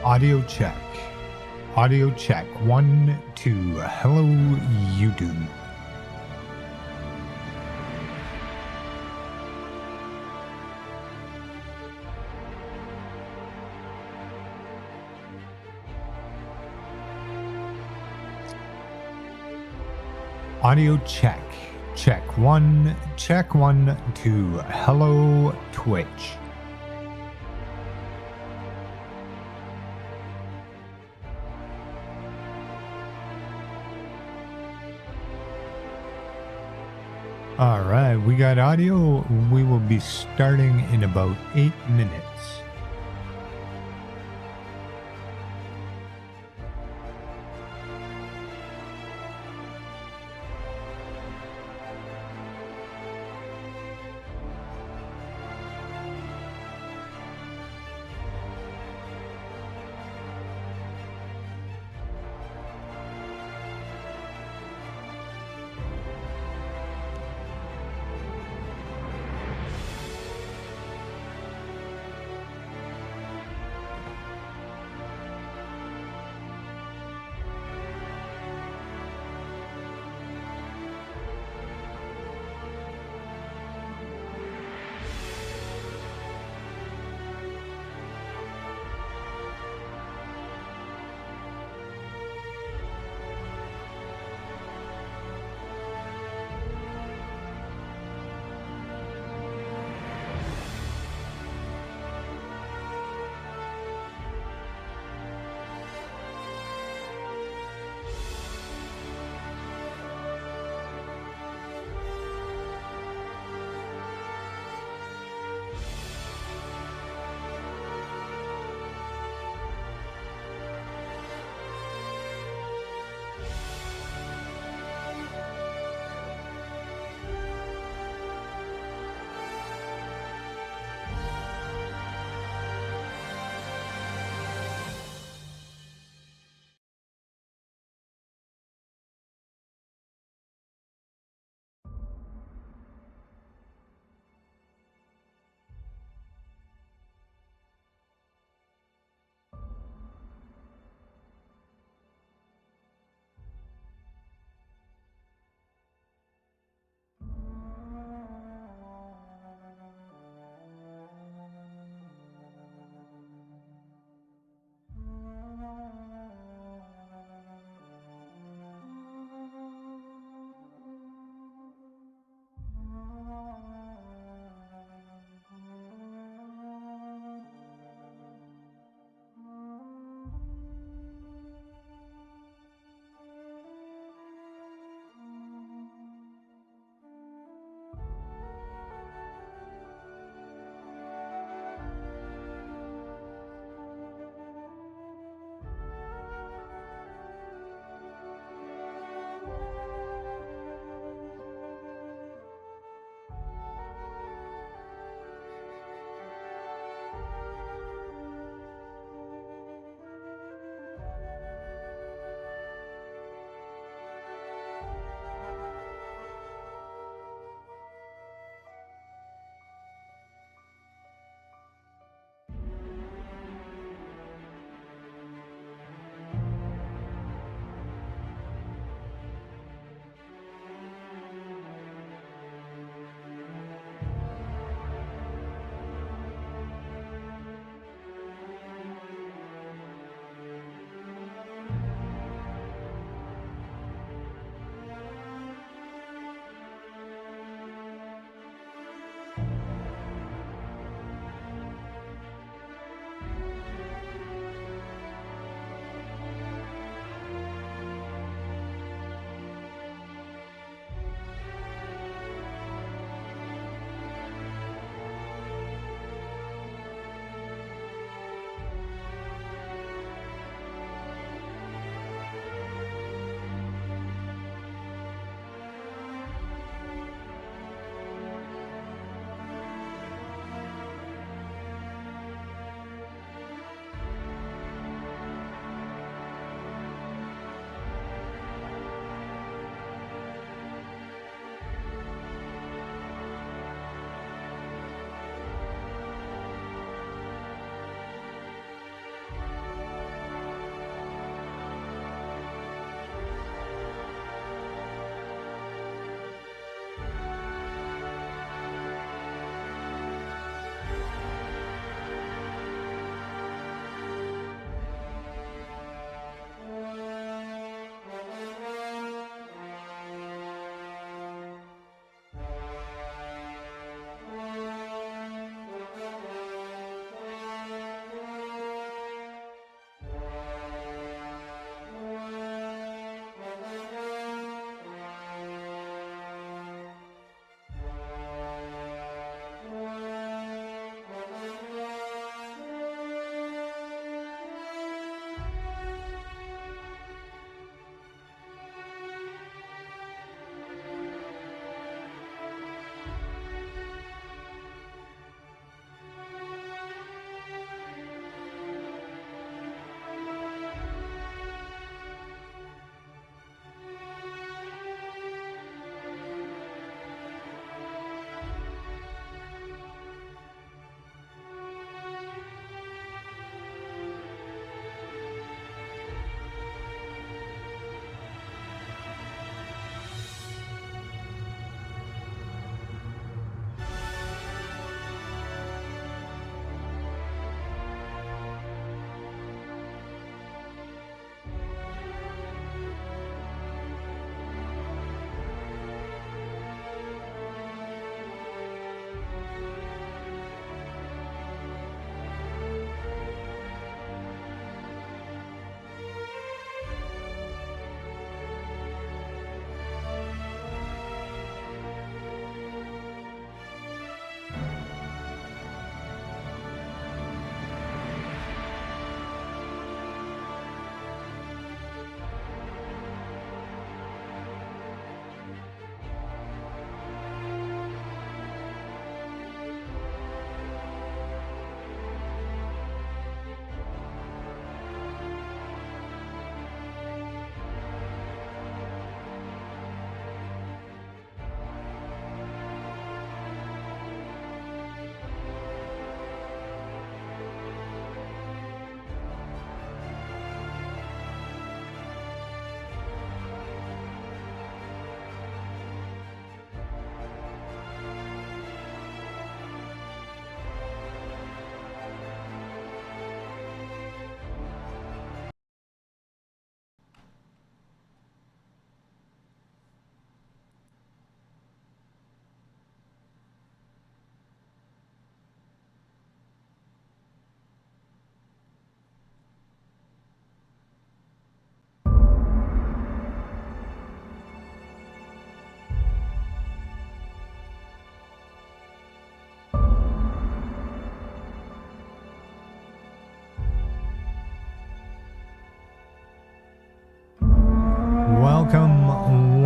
Audio check. Audio check. 1, 2. Hello, YouTube. Audio check. Check 1. Check 1, 2. Hello, Twitch. All right, we got audio. We will be starting in about 8 minutes.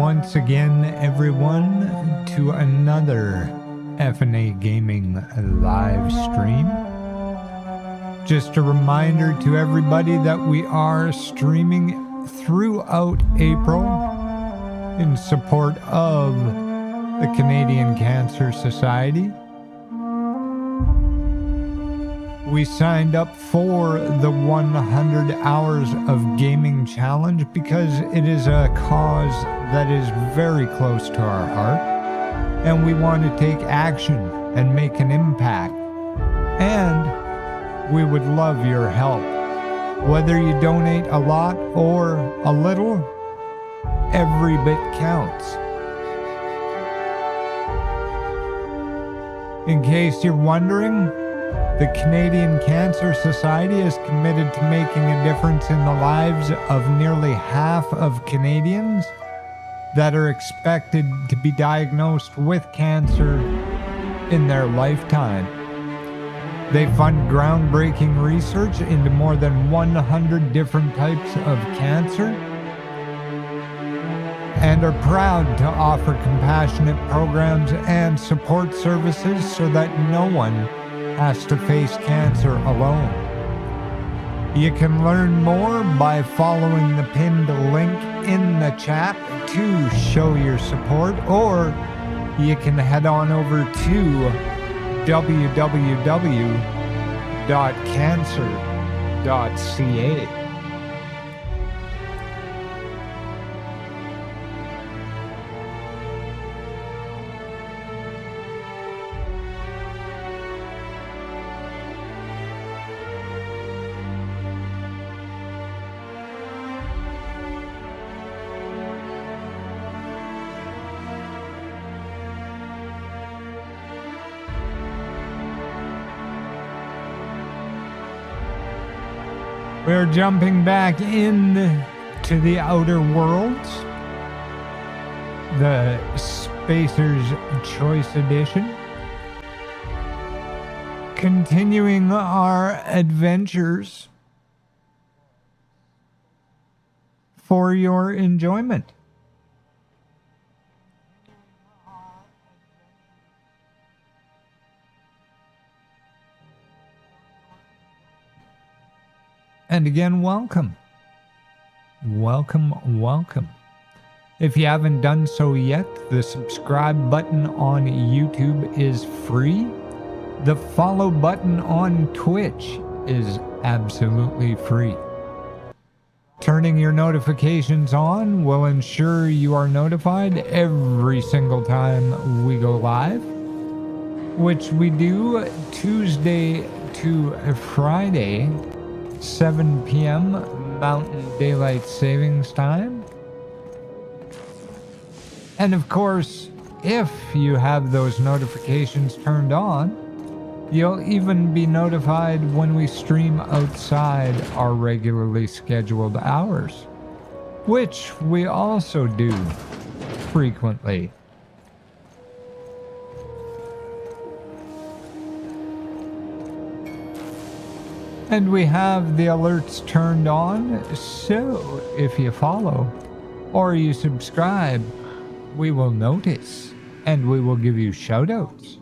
once again, everyone, to another Effin A Gaming live stream. Just a reminder to everybody that we are streaming throughout April in support of the Canadian Cancer Society. We signed up for the 100 hours of gaming challenge because it is a cause that is very close to our heart, and we want to take action and make an impact. And we would love your help. Whether you donate a lot or a little, every bit counts. In case you're wondering, the Canadian Cancer Society is committed to making a difference in the lives of nearly half of Canadians that are expected to be diagnosed with cancer in their lifetime. They fund groundbreaking research into more than 100 different types of cancer and are proud to offer compassionate programs and support services so that no one has to face cancer alone. You can learn more by following the pinned link in the chat to show your support, or you can head on over to www.cancer.ca. We're jumping back in to the Outer Worlds, the Spacer's Choice Edition. Continuing our adventures for your enjoyment. And again, welcome. Welcome, welcome. If you haven't done so yet, the subscribe button on YouTube is free. The follow button on Twitch is absolutely free. Turning your notifications on will ensure you are notified every single time we go live, which we do Tuesday to Friday, 7 p.m. Mountain Daylight Savings Time. And of course, if you have those notifications turned on, you'll even be notified when we stream outside our regularly scheduled hours, which we also do frequently. And we have the alerts turned on, so if you follow or you subscribe, we will notice and we will give you shoutouts.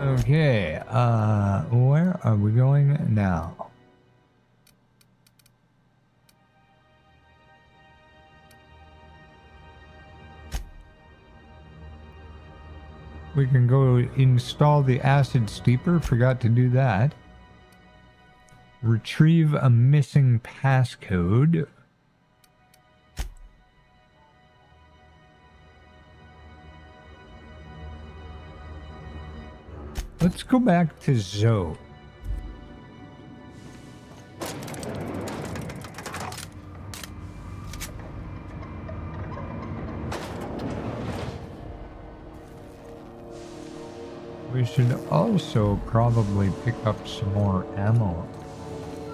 Okay, where are we going now? We can go install the acid steeper. Forgot to do that. Retrieve a missing passcode. Let's go back to Zoe. We should also probably pick up some more ammo.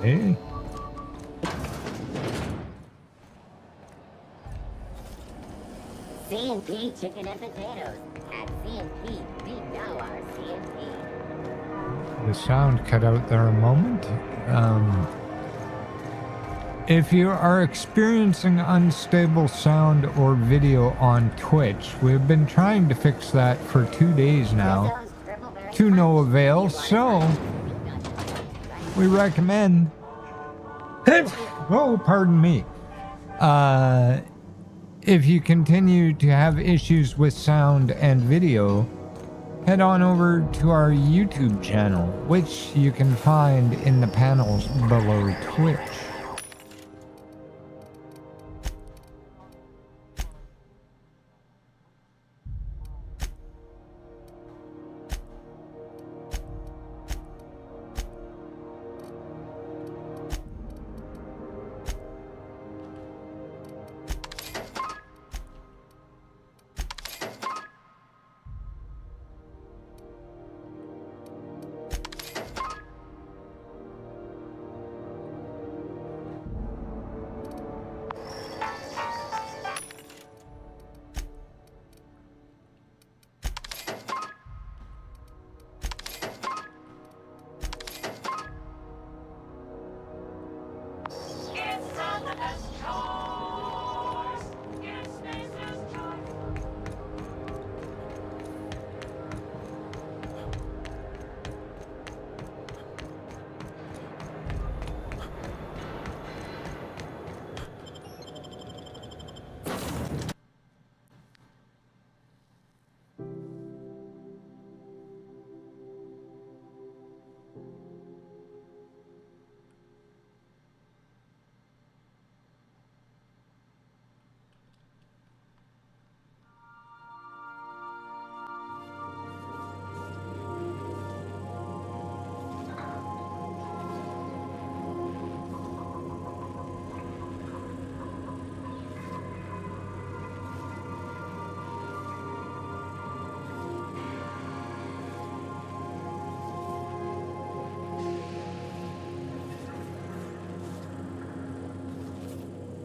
Hey? C&P chicken and potatoes. At C&P, we know our C&P. The sound cut out there a moment. If you are experiencing unstable sound or video on Twitch, we've been trying to fix that for 2 days now, to no avail, so we recommend... Oh, pardon me. If you continue to have issues with sound and video, head on over to our YouTube channel, which you can find in the panels below Twitch.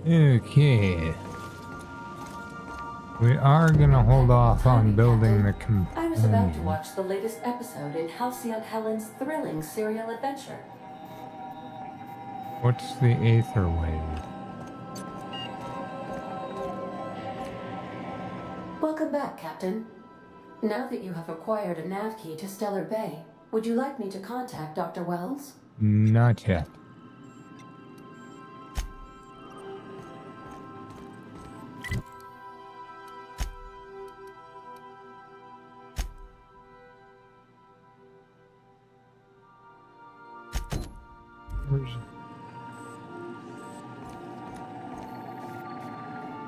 Okay. We are gonna hold off on building the I was about to watch the latest episode in Halcyon Helen's thrilling serial adventure. What's the Aether Wave? Welcome back, Captain. Now that you have acquired a nav key to Stellar Bay, would you like me to contact Dr. Wells? Not yet.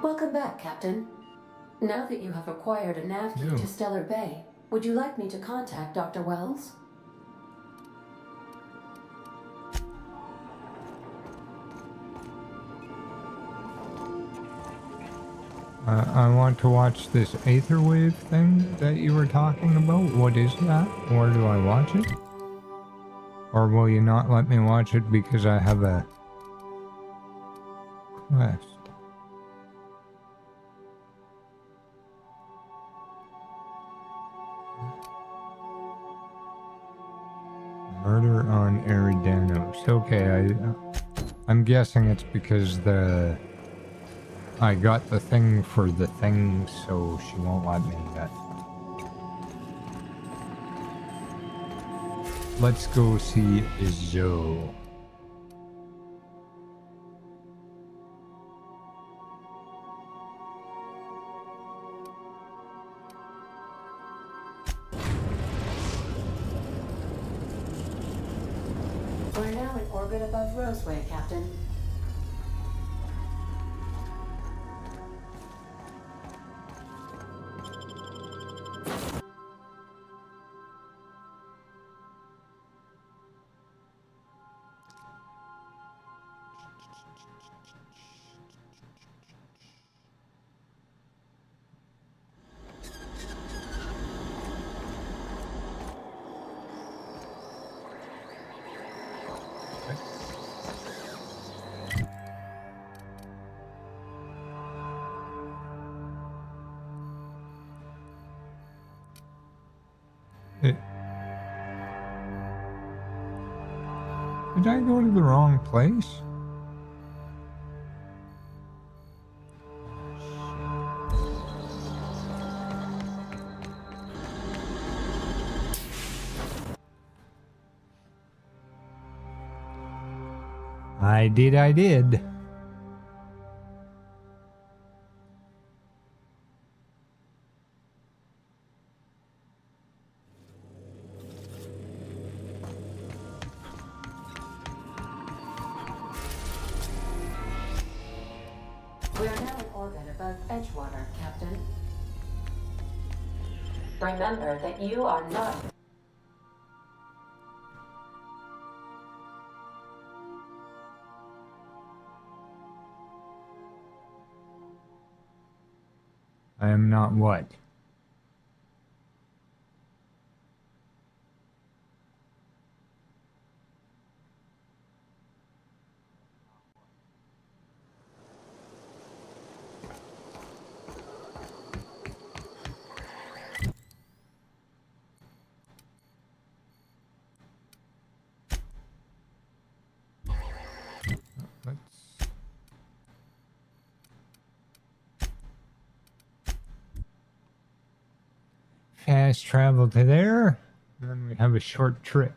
Welcome back, Captain. Now that you have acquired a nav key to Stellar Bay, would you like me to contact Dr. Wells? I want to watch this Aether Wave thing that you were talking about. What is that? Where do I watch it? Or will you not let me watch it because I have a quest? Murder on Eridanos. Okay, I'm guessing it's because I got the thing for the thing, so she won't let me get. Let's go see Zoe. We're now in orbit above Roseway, Captain. Did I go to the wrong place? I did. We are now in orbit above Edgewater, Captain. Remember that you are not... I am not what? Let's... Fast travel to there, and then we have a short trip.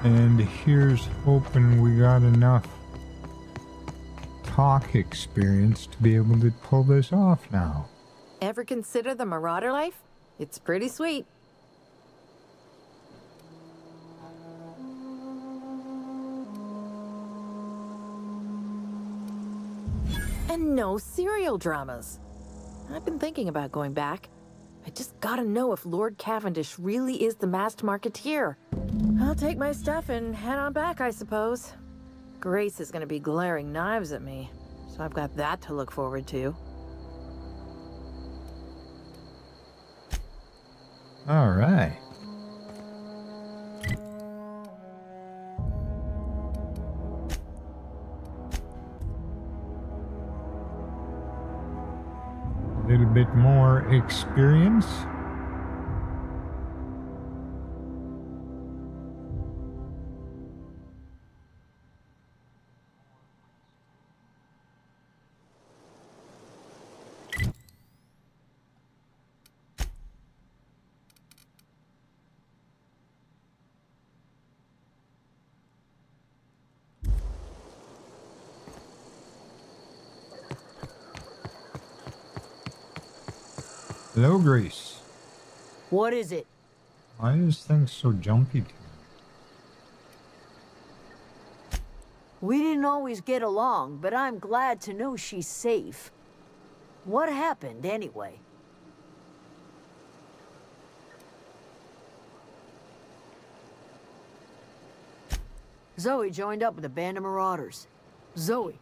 And here's hoping we got enough talk experience to be able to pull this off now. Ever consider the Marauder life? It's pretty sweet. And no serial dramas. I've been thinking about going back. I just gotta know if Lord Cavendish really is the masked marketeer. I'll take my stuff and head on back, I suppose. Grace is gonna be glaring knives at me, so I've got that to look forward to. All right. A little bit more experience. Hello, Grace. What is it? Why is things so jumpy to me? We didn't always get along, but I'm glad to know she's safe. What happened, anyway? Zoe joined up with a band of marauders. Zoe.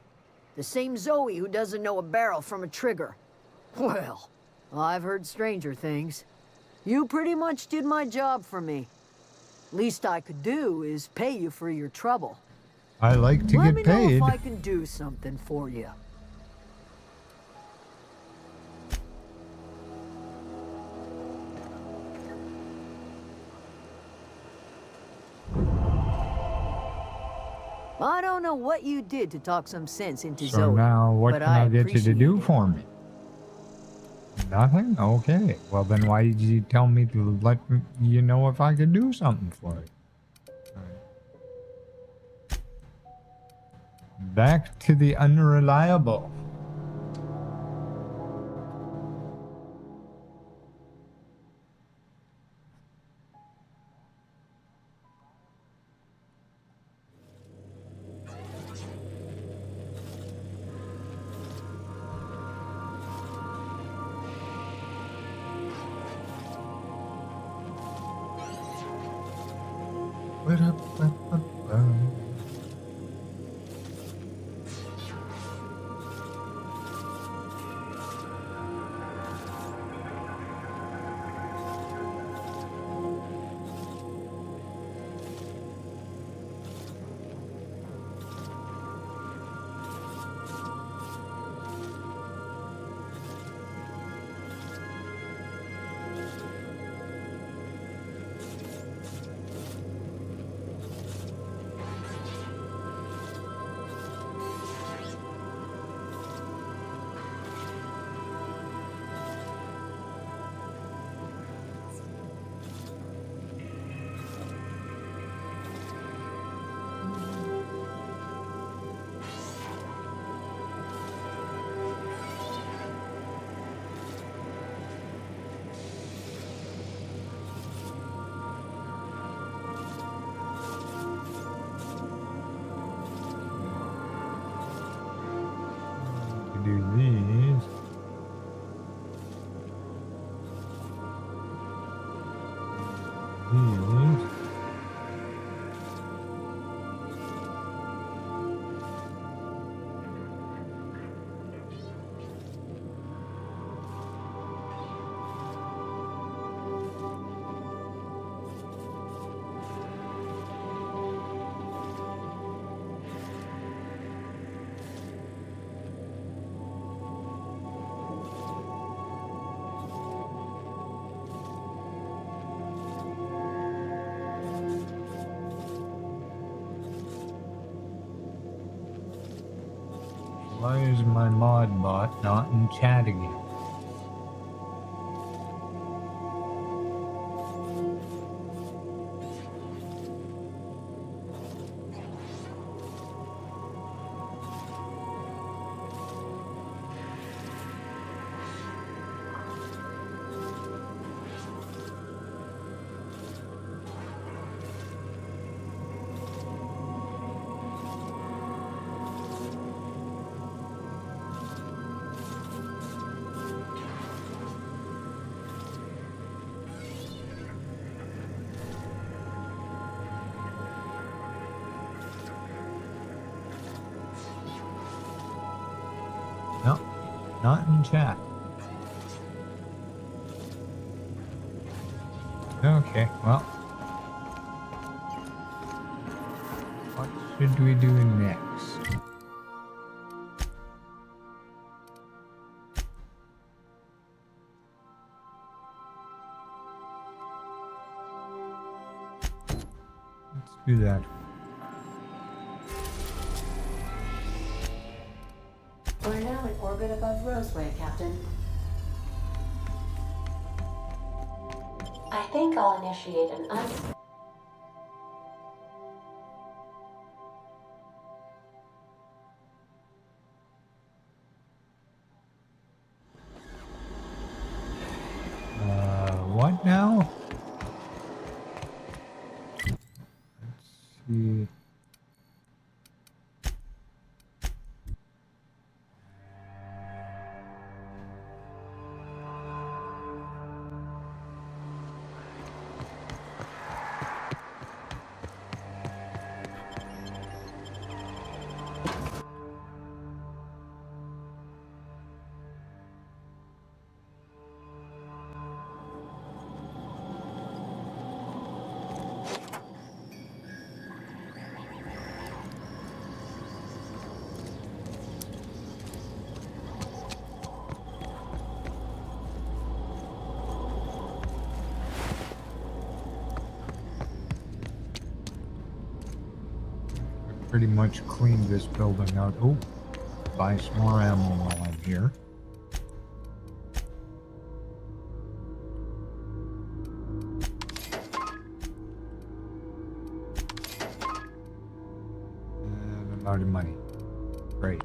The same Zoe who doesn't know a barrel from a trigger. Well, I've heard stranger things. You pretty much did my job for me. Least I could do is pay you for your trouble. I like to Let get me know paid. if I can do something for you. I don't know what you did to talk some sense into So Zoe, now, what but can I get you to appreciate do it. for me? Nothing? Okay. Well, then why did you tell me to you know if I could do something for you? Back to the unreliable. Do these. These. Why is my mod bot not in chat again? No, not in chat. Okay, well. What should we do next? Let's do that. We're now in orbit above Roseway, Captain. I think I'll initiate an What now? Let's see. pretty much cleaned this building out. Oh, buy some more ammo while I'm here. And I'm out of money. Great.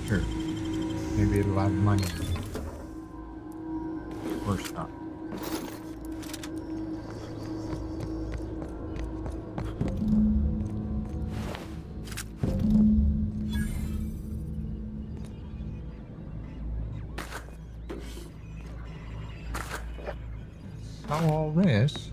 Sure. Maybe it'll have money. Of course not. Sell all this.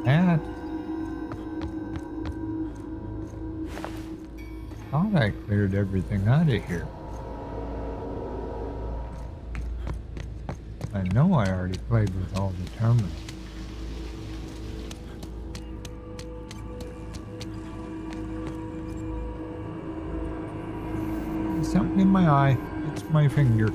That. Thought I cleared everything out of here. I know I already played with all the terminals. Something in my eye. It's my finger.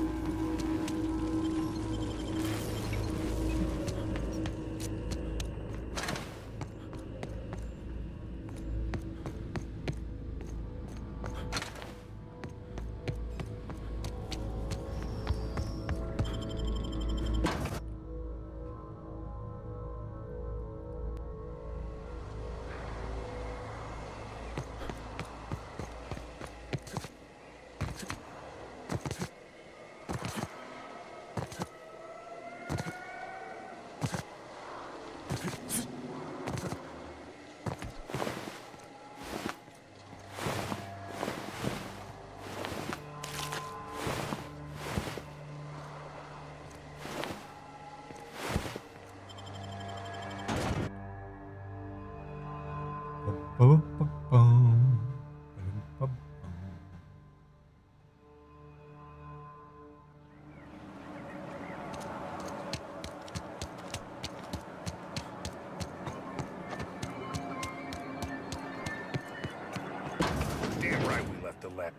Damn right we left the lab.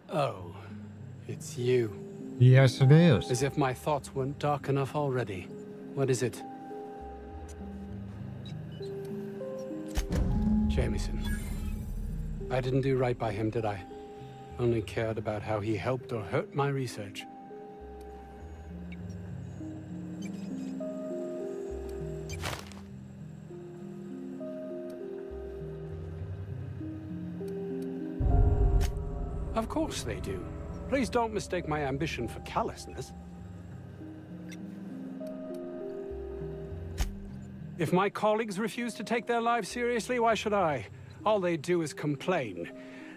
Oh, it's you. Yes, it is. As if my thoughts weren't dark enough already. What is it? Jameson. I didn't do right by him, did I? Only cared about how he helped or hurt my research. Of course they do. Please don't mistake my ambition for callousness. If my colleagues refuse to take their lives seriously, why should I? All they do is complain.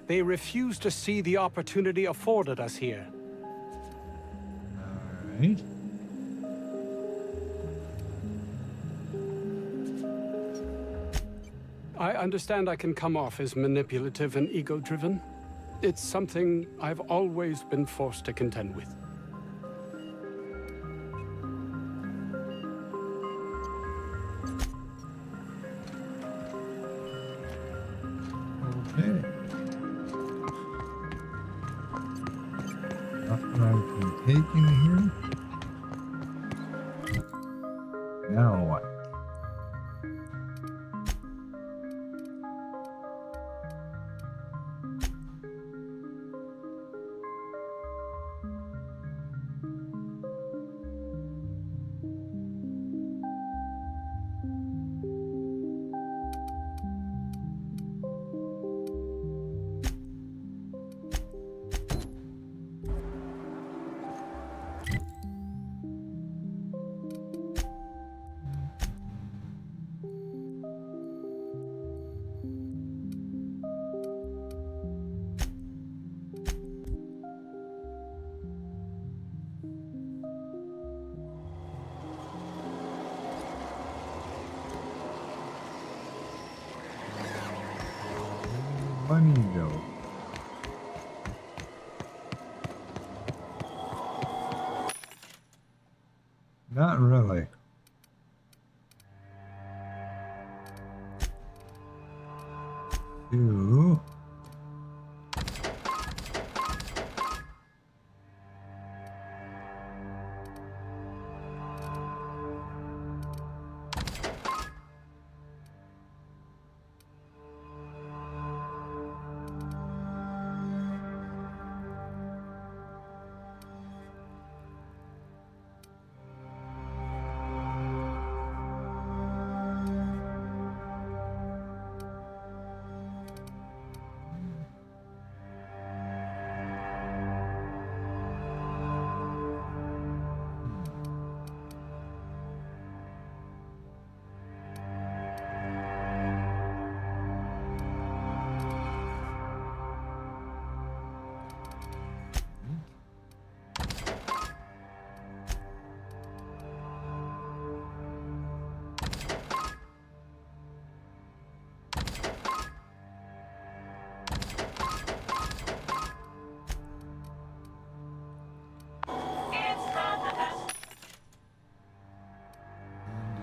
They refuse to see the opportunity afforded us here. All right. I understand I can come off as manipulative and ego-driven. It's something I've always been forced to contend with. Okay. Nothing I can take in here. Now what? Money though. Not really. Two.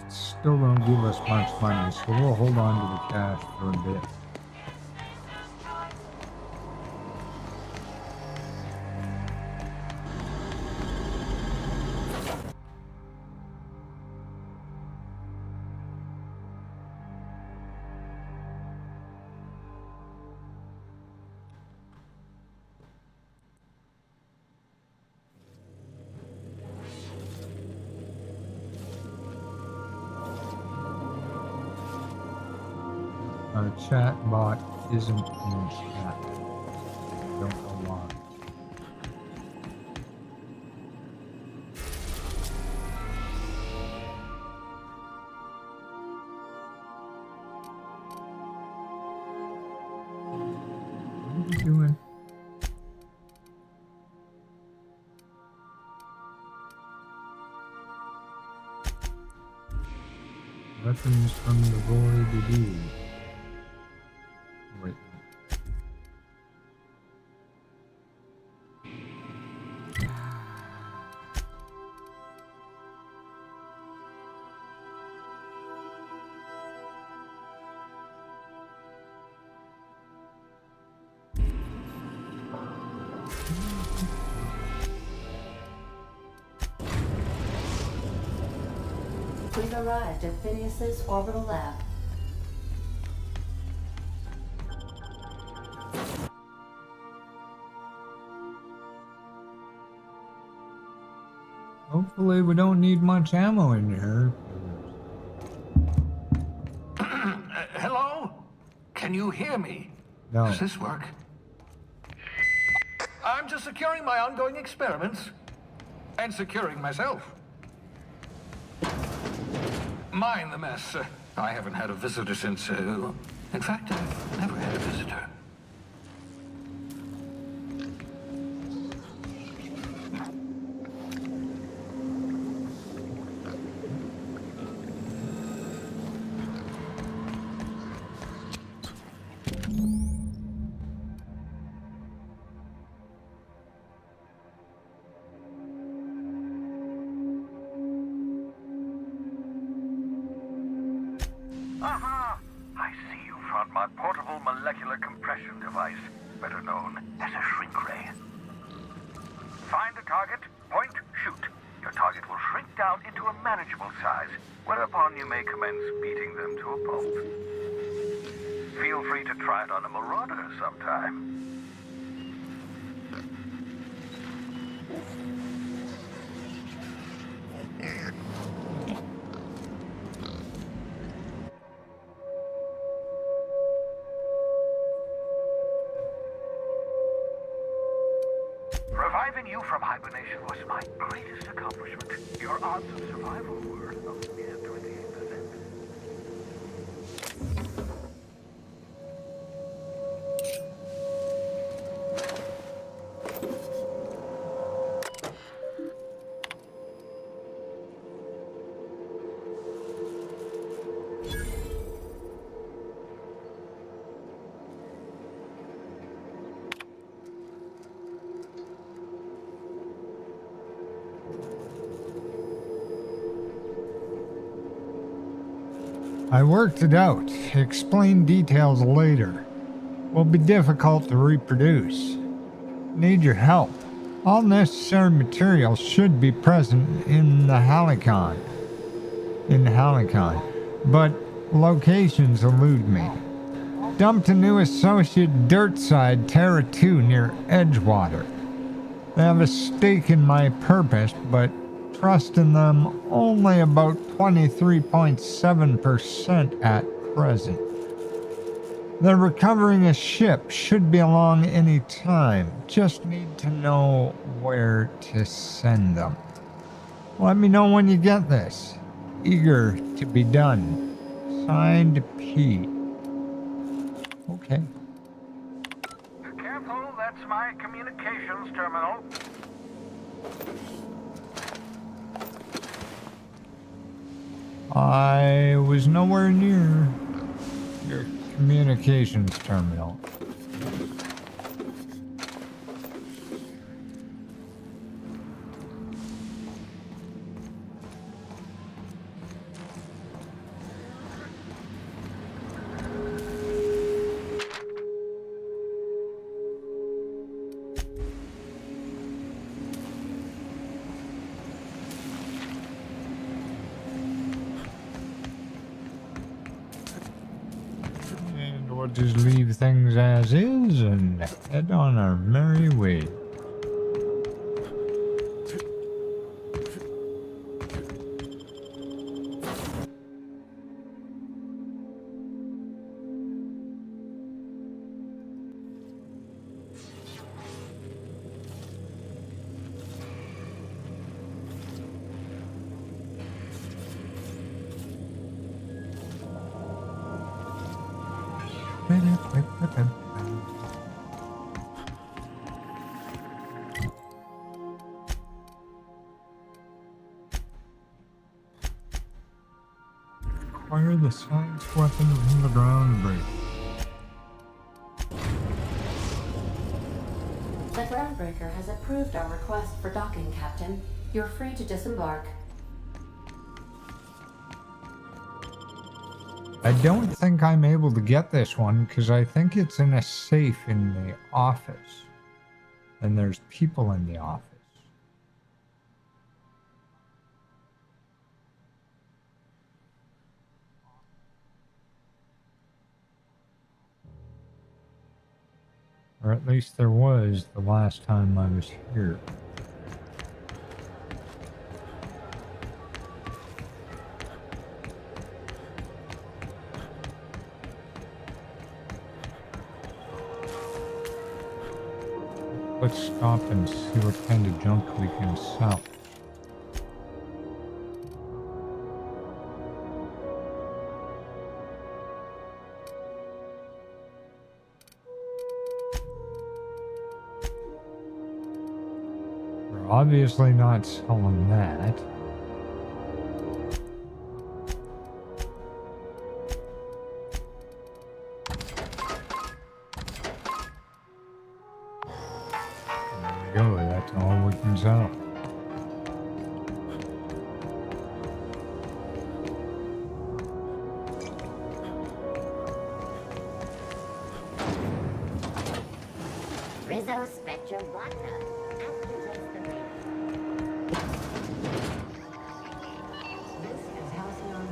Still don't give us much money, so we'll hold on to the cash for a bit. Our chat bot isn't in chat. I don't know why. What are you doing? Weapons from the void indeed. Wait. We've arrived at Phineas's orbital lab. Hopefully we don't need much ammo in here. Hello? Can you hear me? No. Does this work? I'm just securing my ongoing experiments. And securing myself. Mind the mess. I haven't had a visitor since... in fact, I've never had a visitor. Aha! I see you found my portable molecular compression device, better known as a shrink ray. Find a target, point, shoot. Your target will shrink down into a manageable size, whereupon you may commence beating them to a pulp. Feel free to try it on a marauder sometime. Reviving you from hibernation was my greatest accomplishment. Your odds of survival were a mere 28%. I worked it out. Explain details later. Will be difficult to reproduce. Need your help. All necessary materials should be present in the Halicon. But locations elude me. Dumped a new associate dirt side Terra 2 near Edgewater. They have a stake in my purpose, but trust in them only about 23.7% at present. They're recovering a ship, should be along any time. Just need to know where to send them. Let me know when you get this. Eager to be done. Signed, P. Okay. Careful, that's my communications terminal. I was nowhere near your communications terminal. We'll just leave things as is and head on our merry way. Acquire the science weapon from the ground break. The Groundbreaker has approved our request for docking, Captain. You're free to disembark. I don't think I'm able to get this one because I think it's in a safe in the office. And there's people in the office. Or at least there was the last time I was here. Let's stop and see what kind of junk we can sell. We're obviously not selling that. Go, that's all we can sell. Rizzo Spectrum Vodka. Activates the ring. This is Halcyon.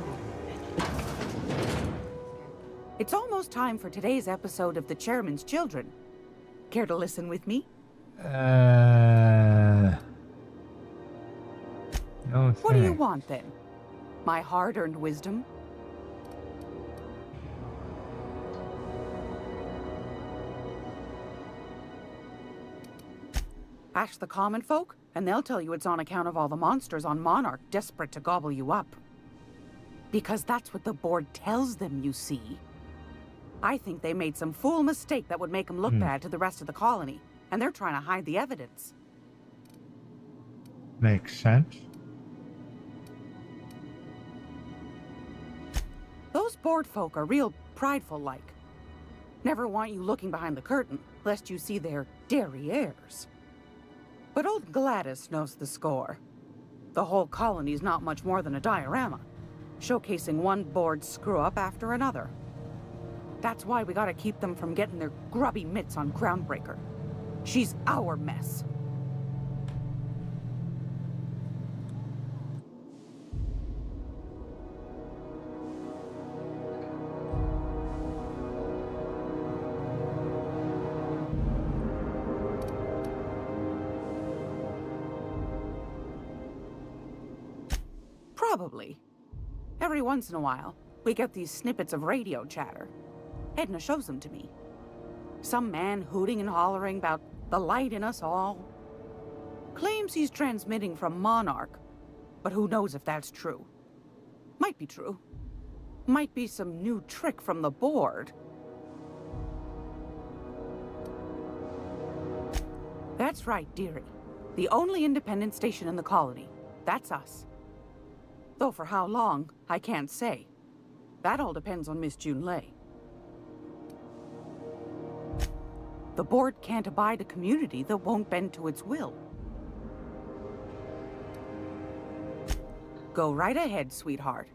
It's almost time for today's episode of The Chairman's Children. Care to listen with me? No thanks. What do you want, then? My hard-earned wisdom? Ask the common folk, and they'll tell you it's on account of all the monsters on Monarch desperate to gobble you up. Because that's what the board tells them, you see. I think they made some fool mistake that would make them look bad to the rest of the colony, and they're trying to hide the evidence. Makes sense. Those board folk are real prideful-like. Never want you looking behind the curtain, lest you see their derrieres. But old Gladys knows the score. The whole colony's not much more than a diorama. showcasing one board screw-up after another. That's why we gotta keep them from getting their grubby mitts on Groundbreaker. She's our mess. Probably. Every once in a while, we get these snippets of radio chatter. Edna shows them to me. Some man hooting and hollering about the light in us all. Claims he's transmitting from Monarch, but who knows if that's true. Might be true. Might be some new trick from the board. That's right, dearie. The only independent station in the colony. That's us. Though for how long, I can't say. That all depends on Miss Junlei. The board can't abide a community that won't bend to its will. Go right ahead, sweetheart.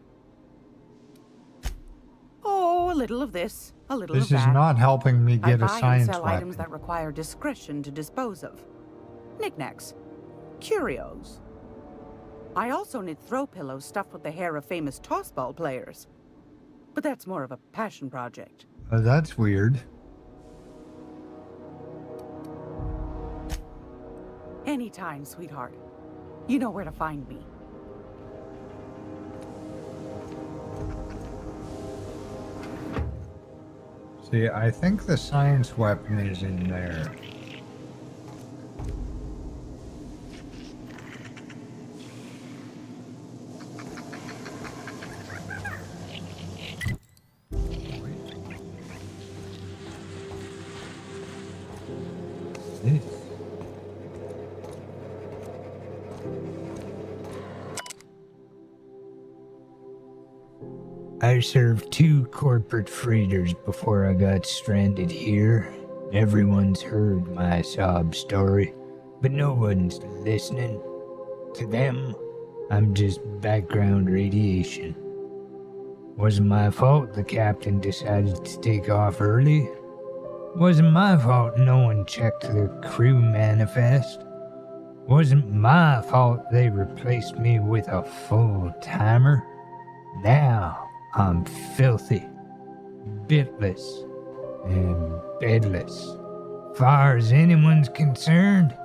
Oh, a little of this, a little of This that. is not helping me get I a buy science and sell weapon. items that require discretion to dispose of. Knickknacks. Curios. I also knit throw pillows stuffed with the hair of famous tossball players. But that's more of a passion project. That's weird. Anytime, sweetheart. You know where to find me. See, I think the science weapon is in there. This. I served 2 corporate freighters before I got stranded here. Everyone's heard my sob story, but no one's listening. To them, I'm just background radiation. Wasn't my fault the captain decided to take off early. Wasn't my fault no one checked the crew manifest. Wasn't my fault they replaced me with a full-timer. Now I'm filthy, bitless, and bedless. Far as anyone's concerned,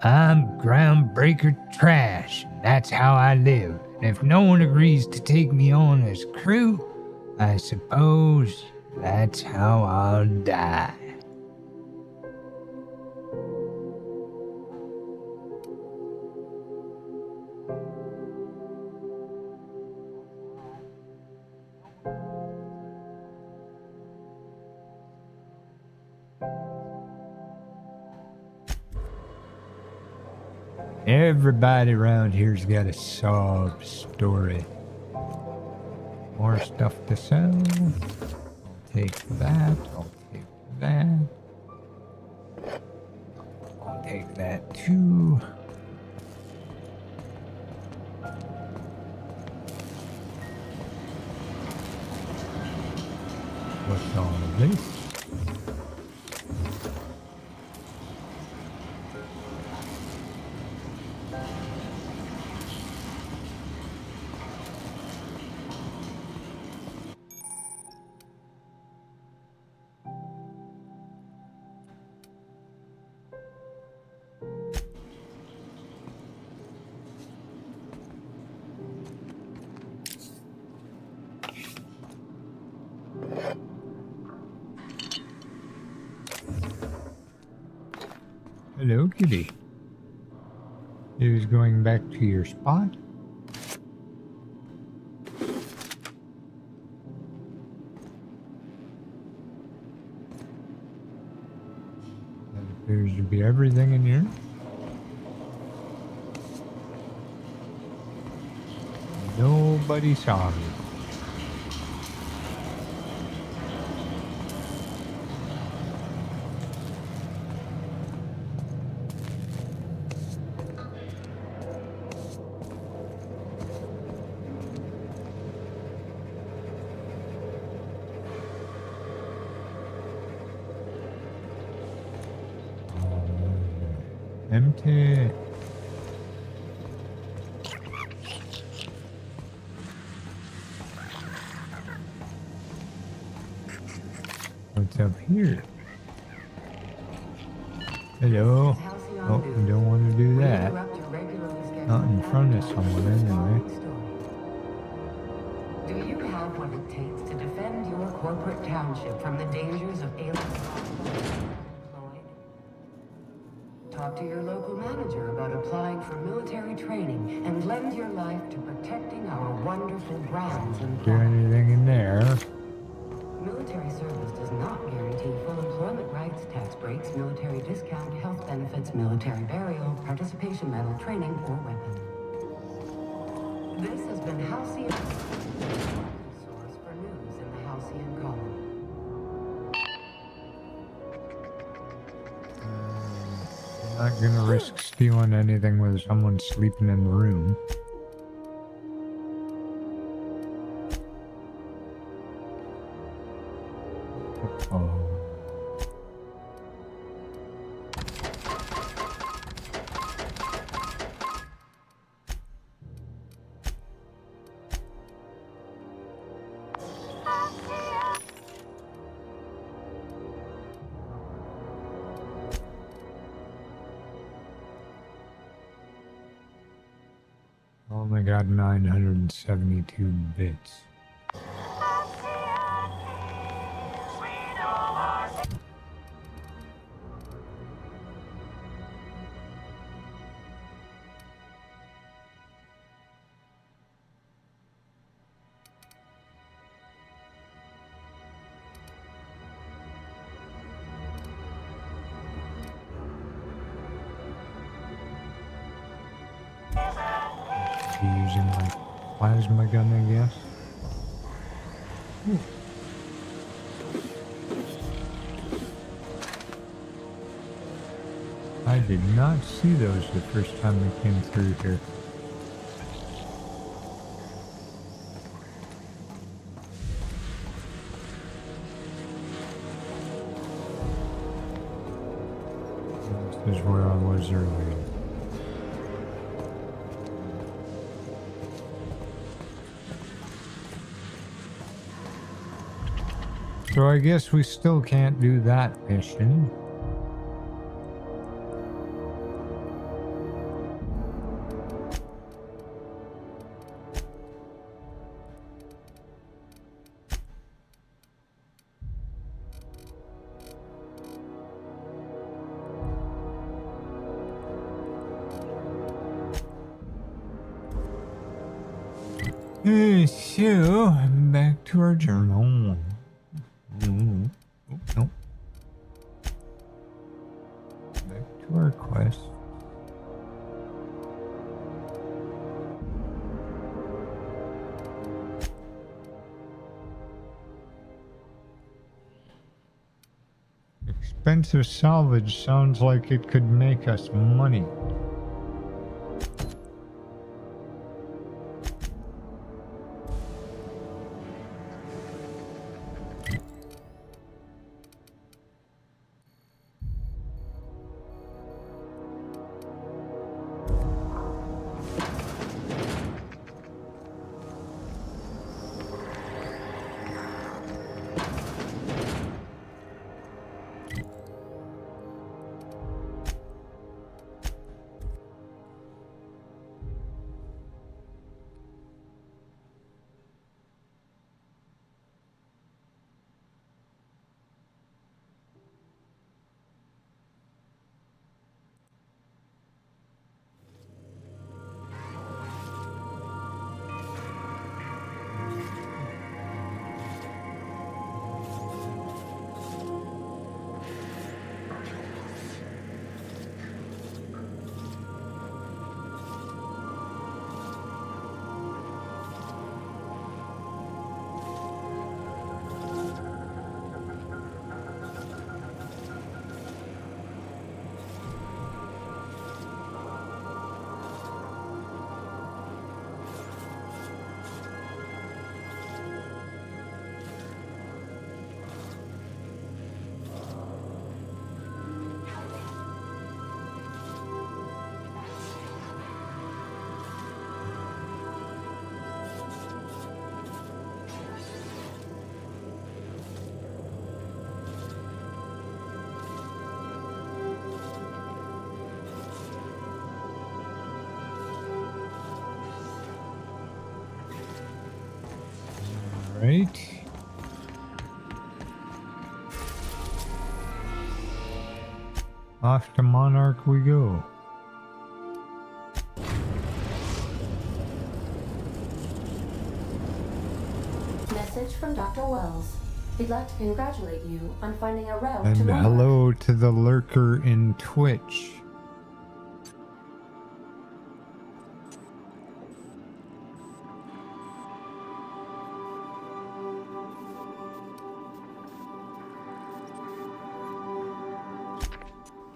I'm groundbreaker trash, and that's how I live. And if no one agrees to take me on as crew, I suppose that's how I'll die. Everybody around here's got a sob story. More stuff to sell. I'll take that. I'll take that. I'll take that too. What's all this? Hello, kitty. Is going back to your spot? That appears to be everything in here. Nobody saw me. Empty. What's up here? Hello. Oh, you don't want to do that. Not in front of someone, anyway. Do you have what it takes to defend your corporate township from the dangers of alien? Talk to your local manager about applying for military training and lend your life to protecting our wonderful brands and Do anything in there? Military service does not guarantee full employment rights, tax breaks, military discount, health benefits, military burial, participation medal, training, or weapon. This has been Halcyon, source for news in the Halcyon column. I'm not gonna risk stealing anything with someone sleeping in the room. Oh. Only got 972 bits. Using my plasma gun, I guess. Ooh. I did not see those the first time we came through here. This is where I was earlier. So I guess we still can't do that mission. So, back to our journal. Oh, no. Back to our quest. Expensive salvage sounds like it could make us money. Right. Off to Monarch we go. Message from Dr. Wells. He'd like to congratulate you on finding a route to And Monarch. hello to the lurker in Twitch.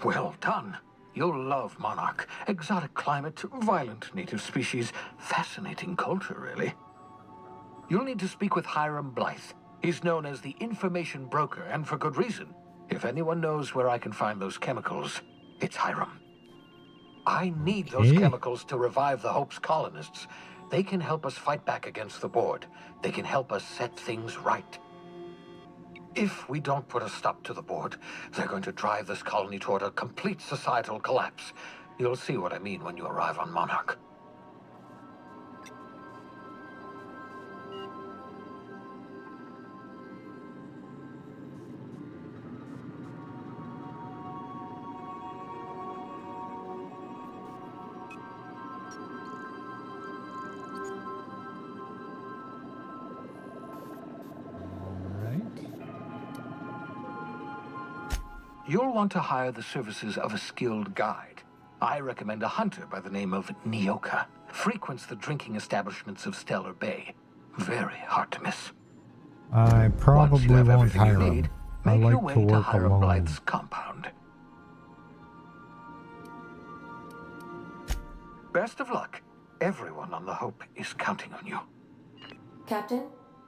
Well done. You'll love Monarch. Exotic climate, violent native species, fascinating culture, really. You'll need to speak with Hiram Blythe. He's known as the information broker, and for good reason. If anyone knows where I can find those chemicals, it's Hiram. I need those chemicals to revive the Hope's colonists. They can help us fight back against the Board. They can help us set things right. If we don't put a stop to the Board, they're going to drive this colony toward a complete societal collapse. You'll see what I mean when you arrive on Monarch. You'll want to hire the services of a skilled guide. I recommend a hunter by the name of Nyoka. Frequents the drinking establishments of Stellar Bay. Very hard to miss. I probably won't everything you hire need, him. I make your like way to to work Hiram alone. Blythe's compound. Best of luck. Everyone on the Hope is counting on you. Captain,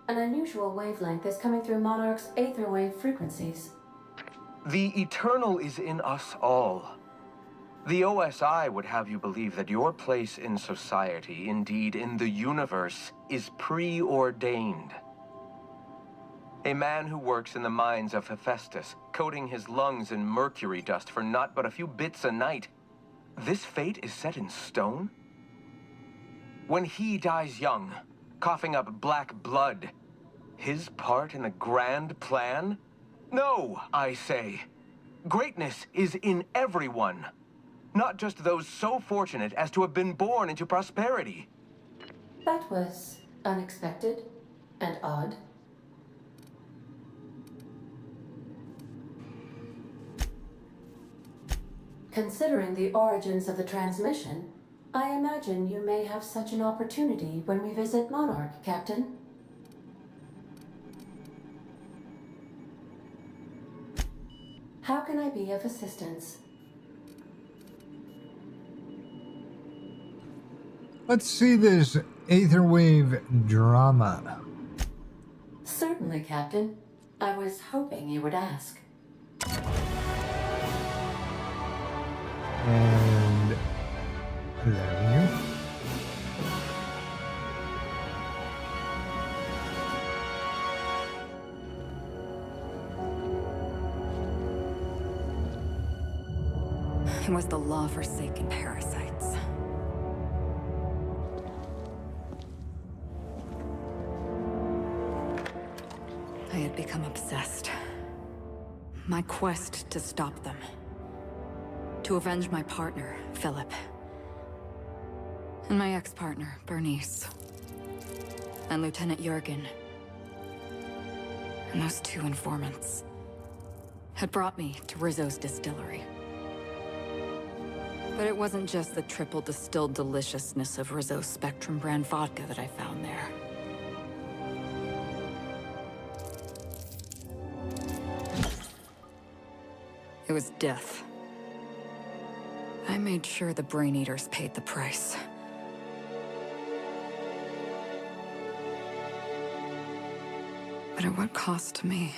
an unusual wavelength is coming through Monarch's aether wave frequencies. The eternal is in us all. The OSI would have you believe that your place in society, indeed in the universe, is preordained. A man who works in the mines of Hephaestus, coating his lungs in mercury dust for not but a few bits a night. This fate is set in stone? When he dies young, coughing up black blood, his part in the grand plan? No, I say. Greatness is in everyone. Not just those so fortunate as to have been born into prosperity. That was unexpected and odd. Considering the origins of the transmission, I imagine you may have such an opportunity when we visit Monarch, Captain. How can I be of assistance? Let's see this Aetherwave drama. Certainly, Captain. I was hoping you would ask. And there we go. It was the law-forsaken parasites. I had become obsessed. My quest to stop them. To avenge my partner, Philip. And my ex-partner, Bernice. And Lieutenant Jurgen. And those two informants had brought me to Rizzo's distillery. But it wasn't just the triple distilled deliciousness of Rizzo's Spectrum brand vodka that I found there. It was death. I made sure the Brain Eaters paid the price. But at what cost to me?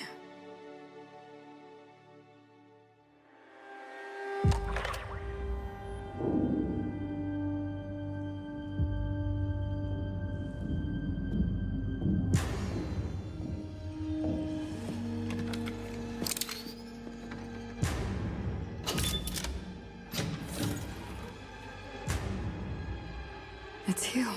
It's you.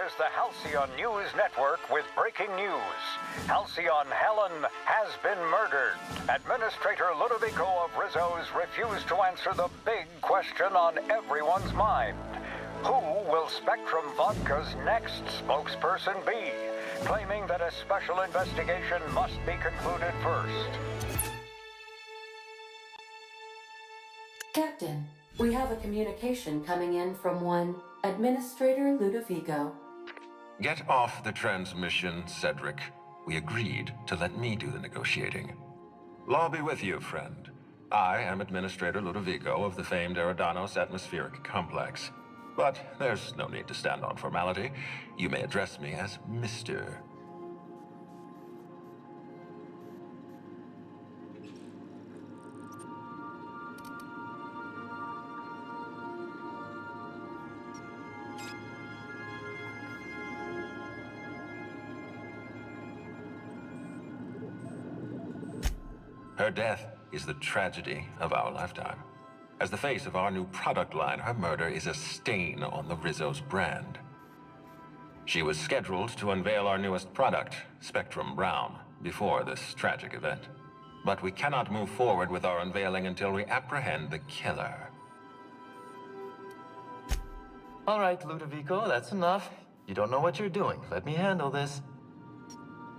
is the Halcyon News Network with breaking news. Halcyon Helen has been murdered. Administrator Ludovico of Rizzo's refused to answer the big question on everyone's mind. Who will Spectrum Vodka's next spokesperson be? Claiming that a special investigation must be concluded first. Captain, we have a communication coming in from one Administrator Ludovico. Get off the transmission, Cedric. We agreed to let me do the negotiating. Law be with you, friend. I am Administrator Ludovico of the famed Eridanos Atmospheric Complex. But there's no need to stand on formality. You may address me as Mr. Her death is the tragedy of our lifetime. As the face of our new product line, her murder is a stain on the Rizzo's brand. She was scheduled to unveil our newest product, Spectrum Brown, before this tragic event. But we cannot move forward with our unveiling until we apprehend the killer. All right, Ludovico, that's enough. You don't know what you're doing. Let me handle this.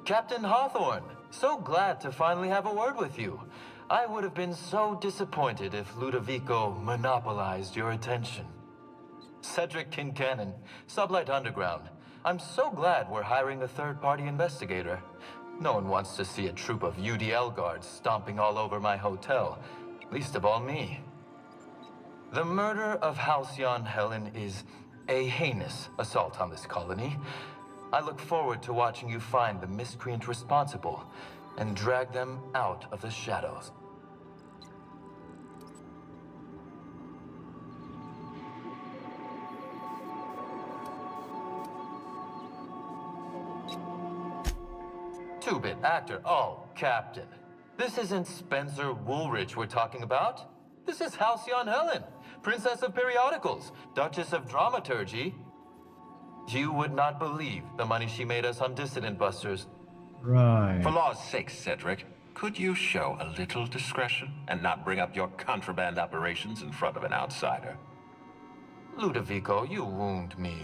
Captain Hawthorne, so glad to finally have a word with you. I would have been so disappointed if Ludovico monopolized your attention. Cedric Kincannon, Sublight Underground. I'm so glad we're hiring a third-party investigator. No one wants to see a troop of UDL guards stomping all over my hotel, least of all me. The murder of Halcyon Helen is a heinous assault on this colony. I look forward to watching you find the miscreant responsible and drag them out of the shadows. Two-bit actor. Oh, Captain. This isn't Spencer Woolrich we're talking about. This is Halcyon Helen, Princess of Periodicals, Duchess of Dramaturgy. You would not believe the money she made us on Dissident Busters. Right. For law's sake, Cedric, could you show a little discretion and not bring up your contraband operations in front of an outsider? Ludovico, you wound me.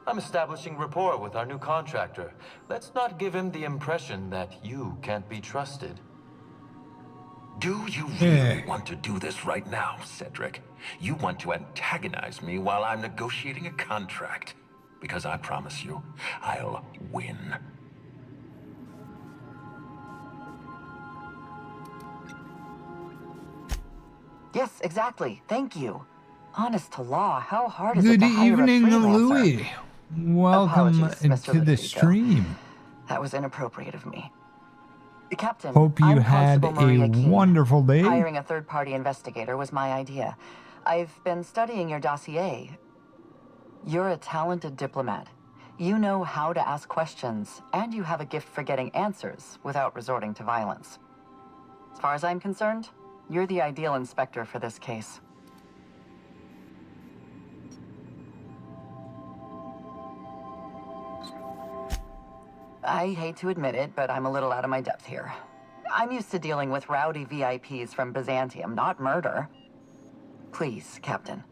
I'm establishing rapport with our new contractor. Let's not give him the impression that you can't be trusted. Do you really want to do this right now, Cedric? You want to antagonize me while I'm negotiating a contract. Because I promise you, I'll win. Yes, exactly. Thank you. Honest to law, how hard is it Good to hire evening, a freelancer? Louis. Welcome Apologies, Mr. to the Ludovico. stream. That was inappropriate of me. Captain, Hope you I'm had Constable Maria a King. wonderful day. Hiring a third-party investigator was my idea. I've been studying your dossier. You're a talented diplomat. You know how to ask questions, and you have a gift for getting answers without resorting to violence. As far as I'm concerned, you're the ideal inspector for this case. I hate to admit it, but I'm a little out of my depth here. I'm used to dealing with rowdy VIPs from Byzantium, not murder. Please, Captain,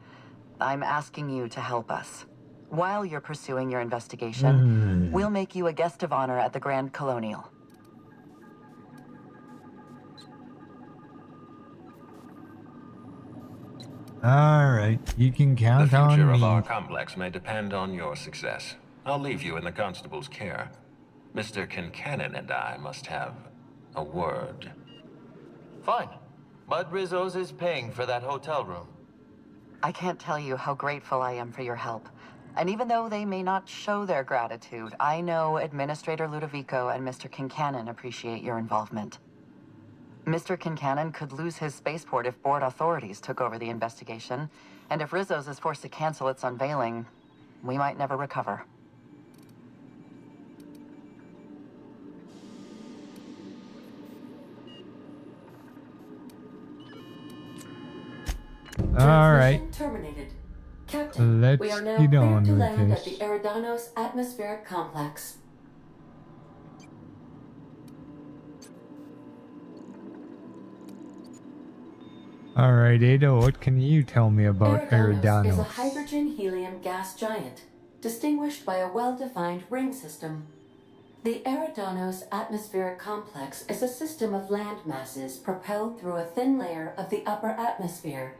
I'm asking you to help us. While you're pursuing your investigation, we'll make you a guest of honor at the Grand Colonial. All right, you can count The future on of me. our complex may depend on your success. I'll leave you in the constable's care. Mr. Kincannon and I must have a word. Fine. Bud Rizzo's is paying for that hotel room. I can't tell you how grateful I am for your help. And even though they may not show their gratitude, I know Administrator Ludovico and Mr. Kincannon appreciate your involvement. Mr. Kincannon could lose his spaceport if board authorities took over the investigation, and if Rizzo's is forced to cancel its unveiling, we might never recover. All right. Terminated. Captain, we let's are now get cleared on to with land at this. the Eridanos Atmospheric Complex. All right, Ada, what can you tell me about Eridanos is a Eridanos? hydrogen-helium gas giant, distinguished by a well-defined ring system. The Eridanos Atmospheric Complex is a system of land masses propelled through a thin layer of the upper atmosphere,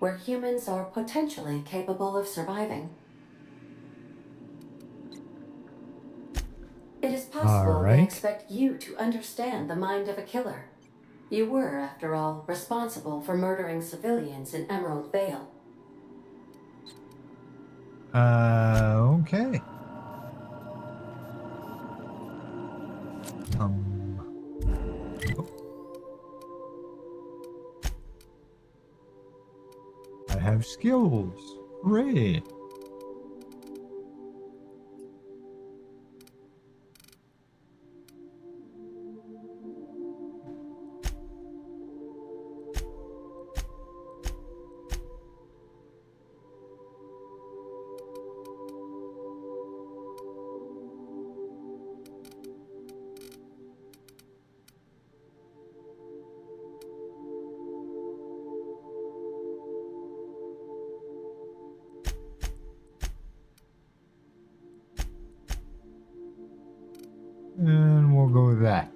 where humans are potentially capable of surviving. It is possible they right. expect you to understand the mind of a killer. You were, after all, responsible for murdering civilians in Emerald Vale. Okay. Oh. I have skills. Hooray. And we'll go with that.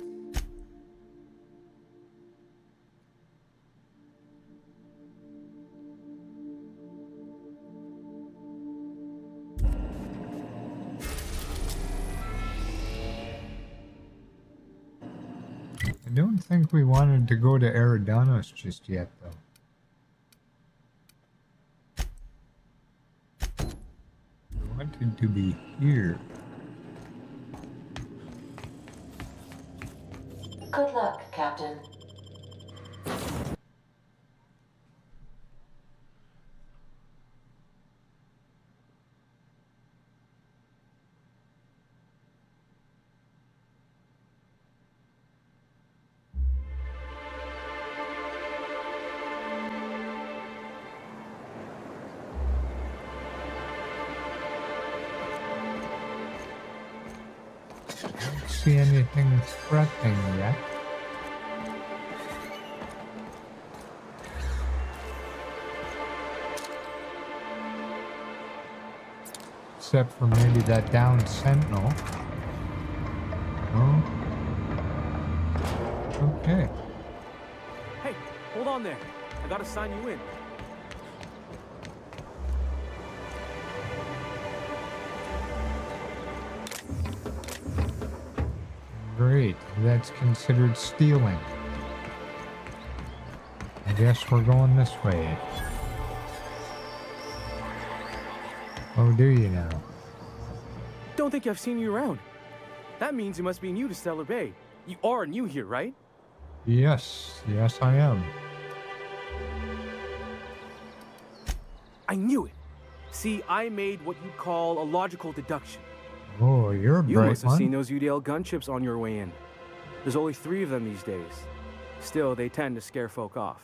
I don't think we wanted to go to Eridanos just yet, though. We wanted to be here. Good luck, Captain. Don't see anything threatening yet. Except for maybe that downed sentinel. Oh. Okay. Hey, hold on there. I gotta sign you in. Great. That's considered stealing. I guess we're going this way. Oh, do you now? Don't think I've seen you around. That means you must be new to Stellar Bay. You are new here, right? Yes. Yes, I am. I knew it. See, I made what you'd call a logical deduction. Oh, you're a You bright must have one. seen those UDL gunships on your way in. There's only 3 of them these days. Still, they tend to scare folk off.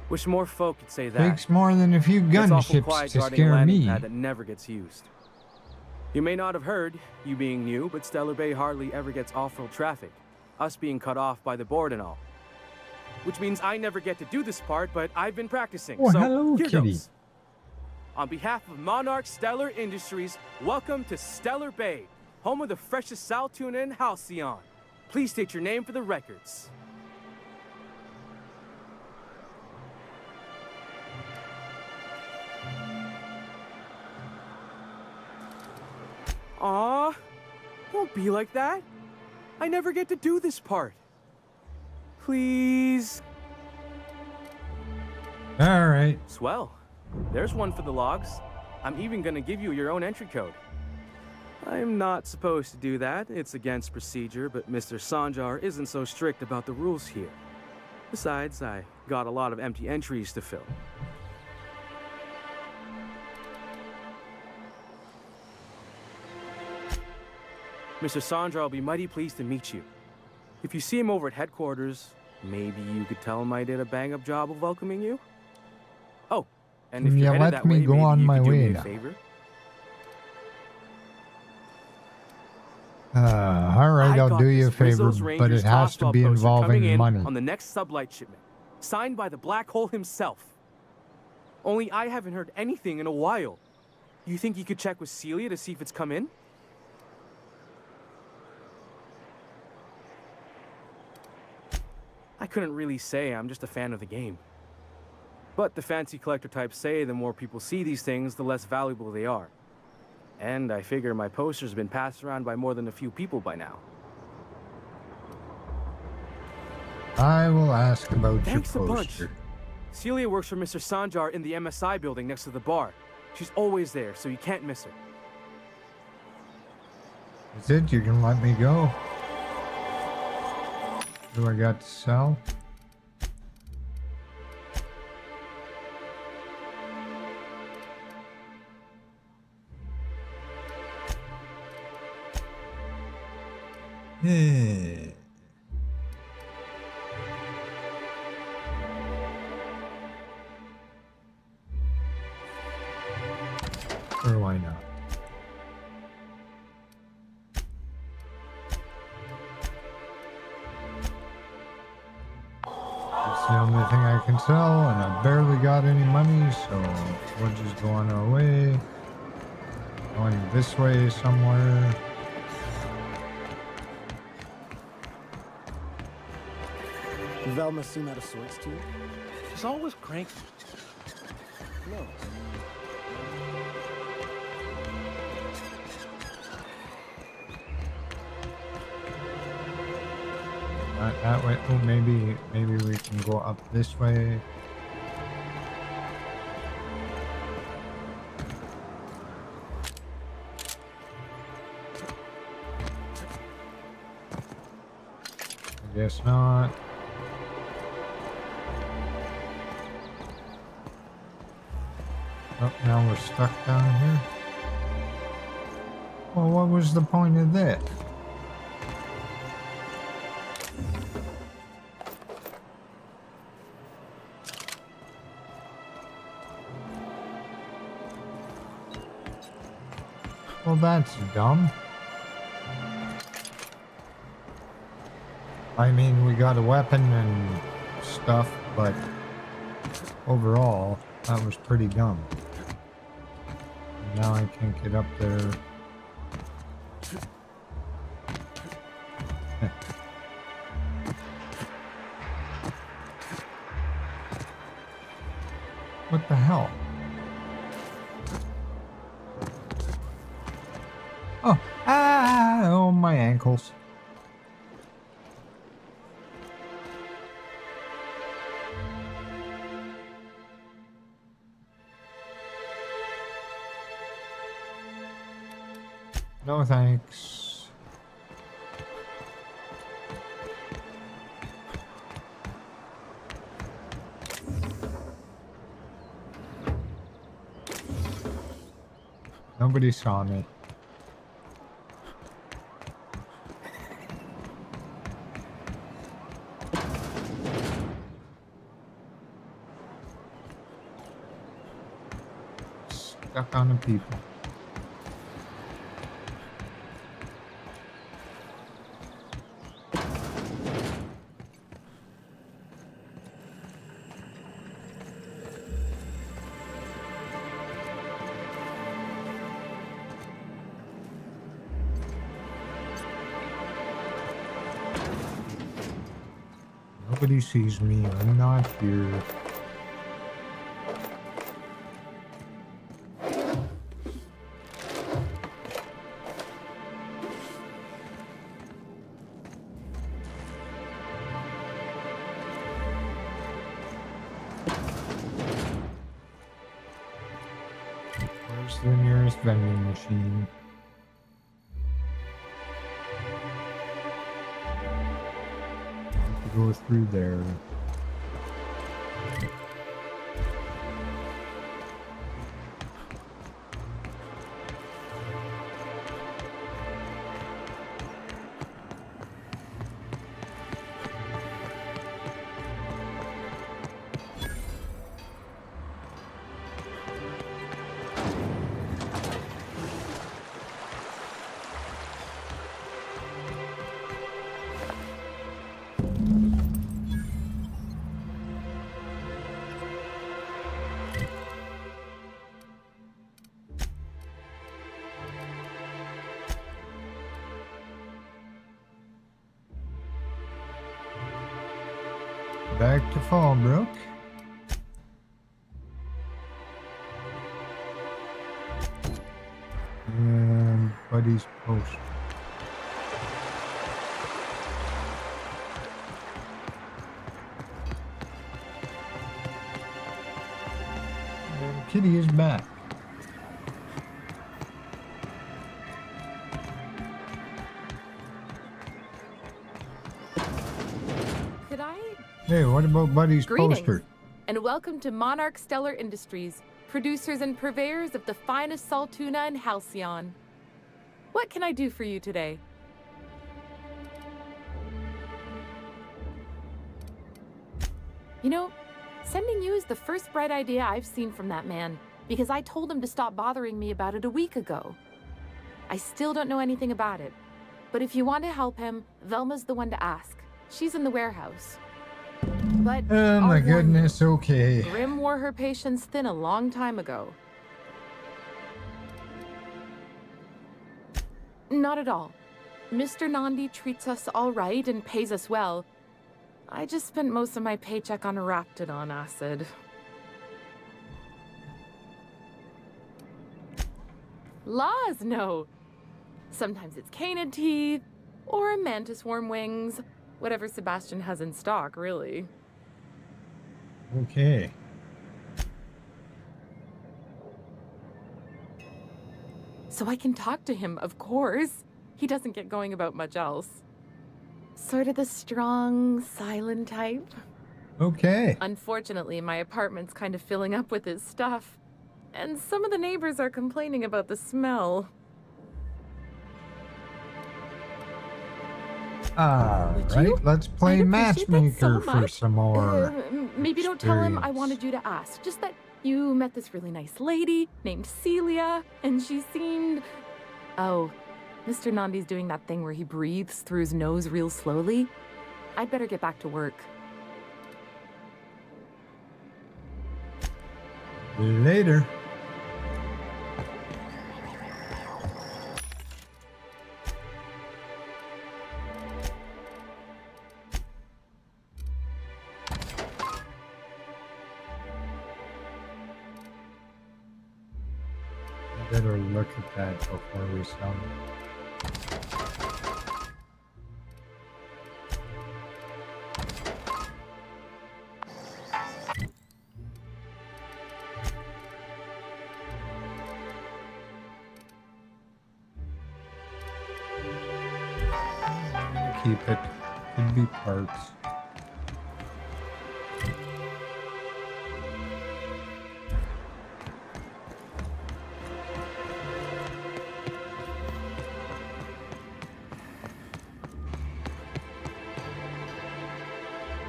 Wish more folk could say that. Takes more than a few It's awful gunships quiet to guarding a scare landing me. pad that never gets used. You may not have heard, you being new, but Stellar Bay hardly ever gets off-road traffic. Us being cut off by the board and all. Which means I never get to do this part, but I've been practicing. Oh, so hello, here kitty. goes. On behalf of Monarch Stellar Industries, welcome to Stellar Bay, home of the freshest sal tuna in Halcyon. Please state your name for the records. Aw, don't be like that. I never get to do this part. Please. All right. Swell. There's one for the logs. I'm even gonna give you your own entry code. I'm not supposed to do that. It's against procedure, but Mr. Sanjar isn't so strict about the rules here. Besides, I got a lot of empty entries to fill. Mr. Sanjar will be mighty pleased to meet you. If you see him over at headquarters, Maybe you could tell him I did a bang-up job of welcoming you? Oh, and if Can you you're headed let that me way, go maybe on you my could do way me a now? favor? Alright, I'll got do you a this favor, Rizzo's but Rangers it has to Tossball be poster coming involving in money. on the next sublight shipment, signed by the Black Hole himself. Only I haven't heard anything in a while. You think you could check with Celia to see if it's come in? I couldn't really say. I'm just a fan of the game. But the fancy collector types say the more people see these things, the less valuable they are. And I figure my poster's been passed around by more than a few people by now. I will ask about Thanks your a bunch. poster. Celia works for Mr. Sanjar in the MSI building next to the bar. She's always there, so you can't miss her. Is it? You can let me go? What do I got to sell? Yeah. Or why not? It's the only thing I can sell, and I barely got any money, so we'll just go on our way. Going this way somewhere. Velma seem out of sorts to you? She's always cranky. No. Not that way. Oh, maybe we can go up this way. I guess not. Oh, now we're stuck down here. Well, what was the point of that? Well, that's dumb. I mean, we got a weapon and stuff, but overall, that was pretty dumb. And now I can't get up there. What the hell? Oh, my ankles. No thanks. Nobody saw me. Stuck on the people. Nobody sees me. I'm not here. Where's the nearest vending machine? Go through there. back to Fallbrook. And Buddy's post. And Kitty is back. Could I? Hey, what about Buddy's Greetings, poster? and welcome to Monarch Stellar Industries, producers and purveyors of the finest salt tuna in Halcyon. What can I do for you today? You know, sending you is the first bright idea I've seen from that man, because I told him to stop bothering me about it a week ago. I still don't know anything about it, but if you want to help him, Velma's the one to ask. She's in the warehouse. But Oh my I'll warn you, goodness, okay. Grim wore her patience thin a long time ago. Not at all. Mr. Nandi treats us all right and pays us well. I just spent most of my paycheck on Raptidon acid. Laws, no. Sometimes it's canid teeth, or mantis worm wings. Whatever Sebastian has in stock, really. Okay. So I can talk to him, of course. He doesn't get going about much else. Sort of the strong, silent type. Okay. Unfortunately, my apartment's kind of filling up with his stuff. And some of the neighbors are complaining about the smell. Alright, let's play matchmaker for some more. Maybe don't tell him I wanted you to ask. Just that you met this really nice lady named Celia, and she seemed... Oh, Mr. Nandi's doing that thing where he breathes through his nose real slowly. I'd better get back to work. Later. Better look at that before we sell it. Keep it. Could be parts.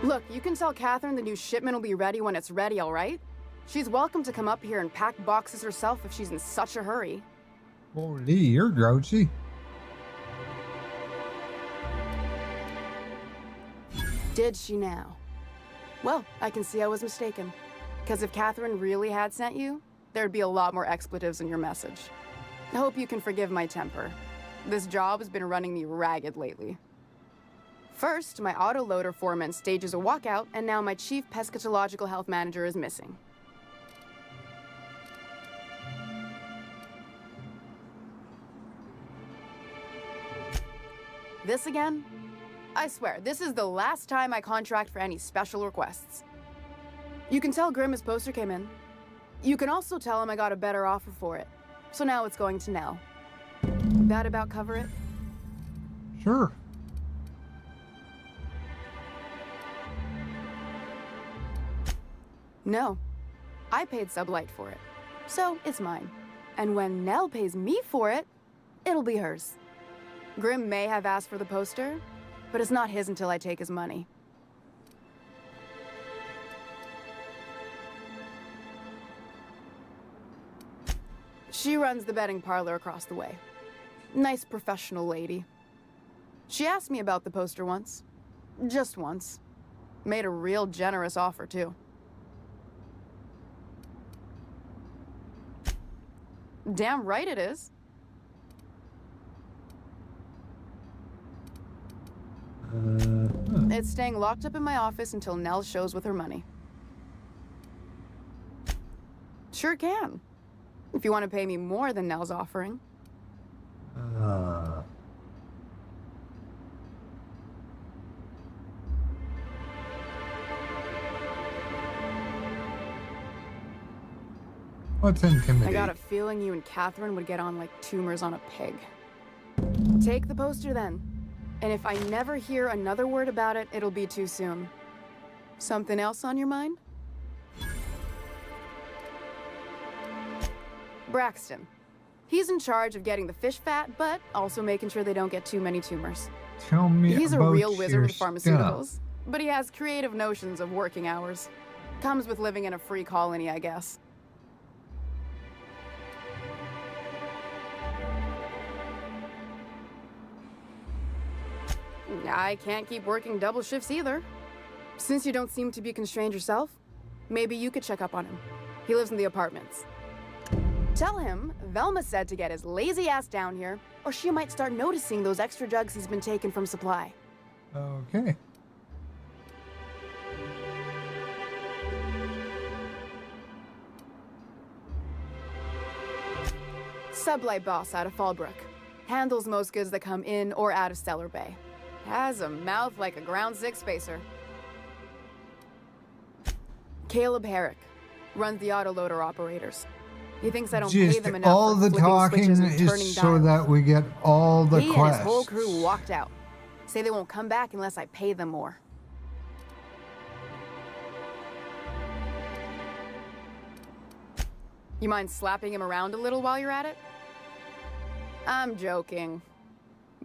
Look, you can tell Catherine the new shipment will be ready when it's ready, all right? She's welcome to come up here and pack boxes herself if she's in such a hurry. Holy, you're grouchy. Did she now? Well, I can see I was mistaken. Because if Catherine really had sent you, there'd be a lot more expletives in your message. I hope you can forgive my temper. This job has been running me ragged lately. First, my autoloader foreman stages a walkout, and now my chief pescatological health manager is missing. This again? I swear, this is the last time I contract for any special requests. You can tell Grim his poster came in. You can also tell him I got a better offer for it. So now it's going to Nell. That about cover it? Sure. No. I paid Sublight for it. So it's mine. And when Nell pays me for it, it'll be hers. Grim may have asked for the poster, but it's not his until I take his money. She runs the betting parlor across the way. Nice professional lady. She asked me about the poster once. Just once. Made a real generous offer, too. Damn right it is. It's staying locked up in my office until Nell shows with her money. Sure can. If you want to pay me more than Nell's offering. What's intimidating? I got a feeling you and Catherine would get on like tumors on a pig. Take the poster then. And if I never hear another word about it, it'll be too soon. Something else on your mind? Braxton. He's in charge of getting the fish fat, but also making sure they don't get too many tumors. Tell me He's a about real wizard with your pharmaceuticals, stuff. but he has creative notions of working hours. Comes with living in a free colony, I guess. I can't keep working double shifts either. Since you don't seem to be constrained yourself, maybe you could check up on him. He lives in the apartments. Tell him Velma said to get his lazy ass down here, or she might start noticing those extra jugs he's been taking from supply. Okay. Sublight boss out of Fallbrook. Handles most goods that come in or out of Stellar Bay. Has a mouth like a Ground 6 spacer. Caleb Herrick runs the autoloader operators. He thinks I don't pay Just them enough all for the flipping talking switches and turning is so dials. that we get all the He and quests. his whole crew walked out. Say they won't come back unless I pay them more. You mind slapping him around a little while you're at it? I'm joking.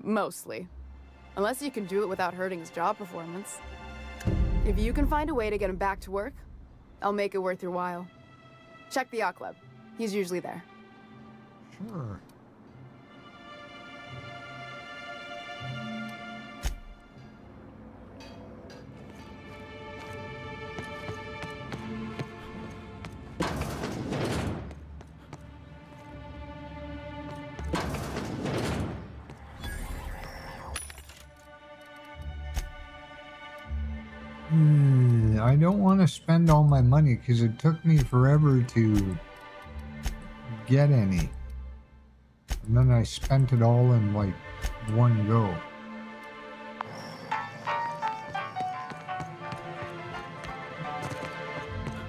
Mostly. Unless you can do it without hurting his job performance. If you can find a way to get him back to work, I'll make it worth your while. Check the yacht club. He's usually there. Sure. I don't want to spend all my money because it took me forever to get any. And then I spent it all in like one go.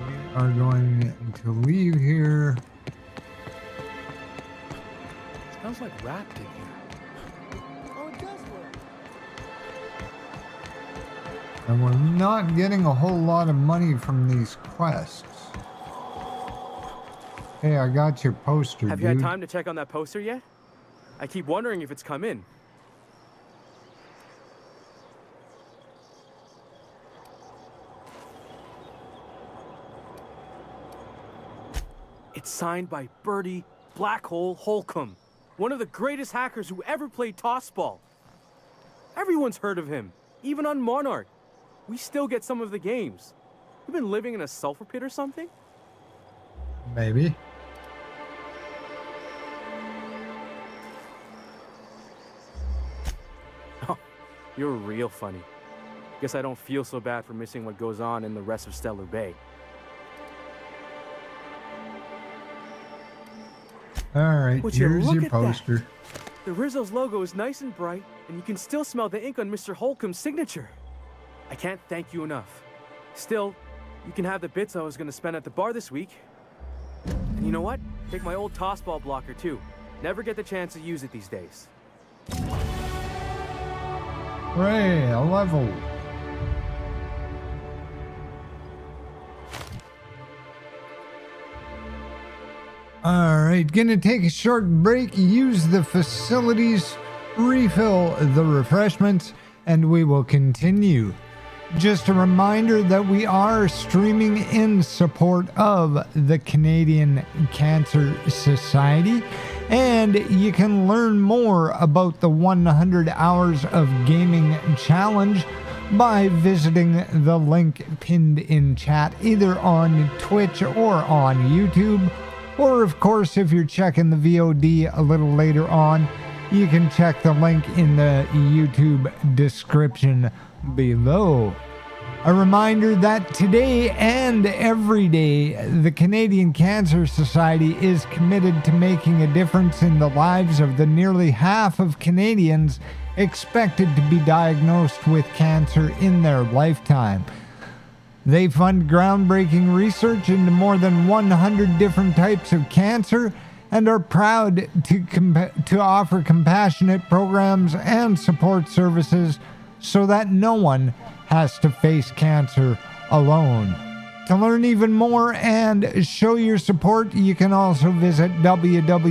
We are going to leave here. Smells like wrapped in here. Oh, it does work. And we're not getting a whole lot of money from these quests. Hey, I got your poster, Have dude. you had time to check on that poster yet? I keep wondering if it's come in. It's signed by Birdie Black Hole Holcomb, one of the greatest hackers who ever played tossball. Everyone's heard of him, even on Monarch. We still get some of the games. You've been living in a sulfur pit or something? Maybe. Oh, you're real funny. Guess I don't feel so bad for missing what goes on in the rest of Stellar Bay. Alright, Would you here's look your at that? poster. The Rizzo's logo is nice and bright, and you can still smell the ink on Mr. Holcomb's signature. I can't thank you enough. Still, you can have the bits I was going to spend at the bar this week. And you know what? Take my old tossball blocker, too. Never get the chance to use it these days. Hooray, a level. Alright, gonna take a short break, use the facilities, refill the refreshments, and we will continue. Just a reminder that we are streaming in support of the Canadian Cancer Society, and you can learn more about the 100 Hours of Gaming Challenge by visiting the link pinned in chat, either on Twitch or on YouTube. Or, of course, if you're checking the VOD a little later on, you can check the link in the YouTube description below. A reminder that today and every day, the Canadian Cancer Society is committed to making a difference in the lives of the nearly half of Canadians expected to be diagnosed with cancer in their lifetime. They fund groundbreaking research into more than 100 different types of cancer and are proud to offer compassionate programs and support services so that no one has to face cancer alone. To learn even more and show your support, you can also visit www.cancer.ca.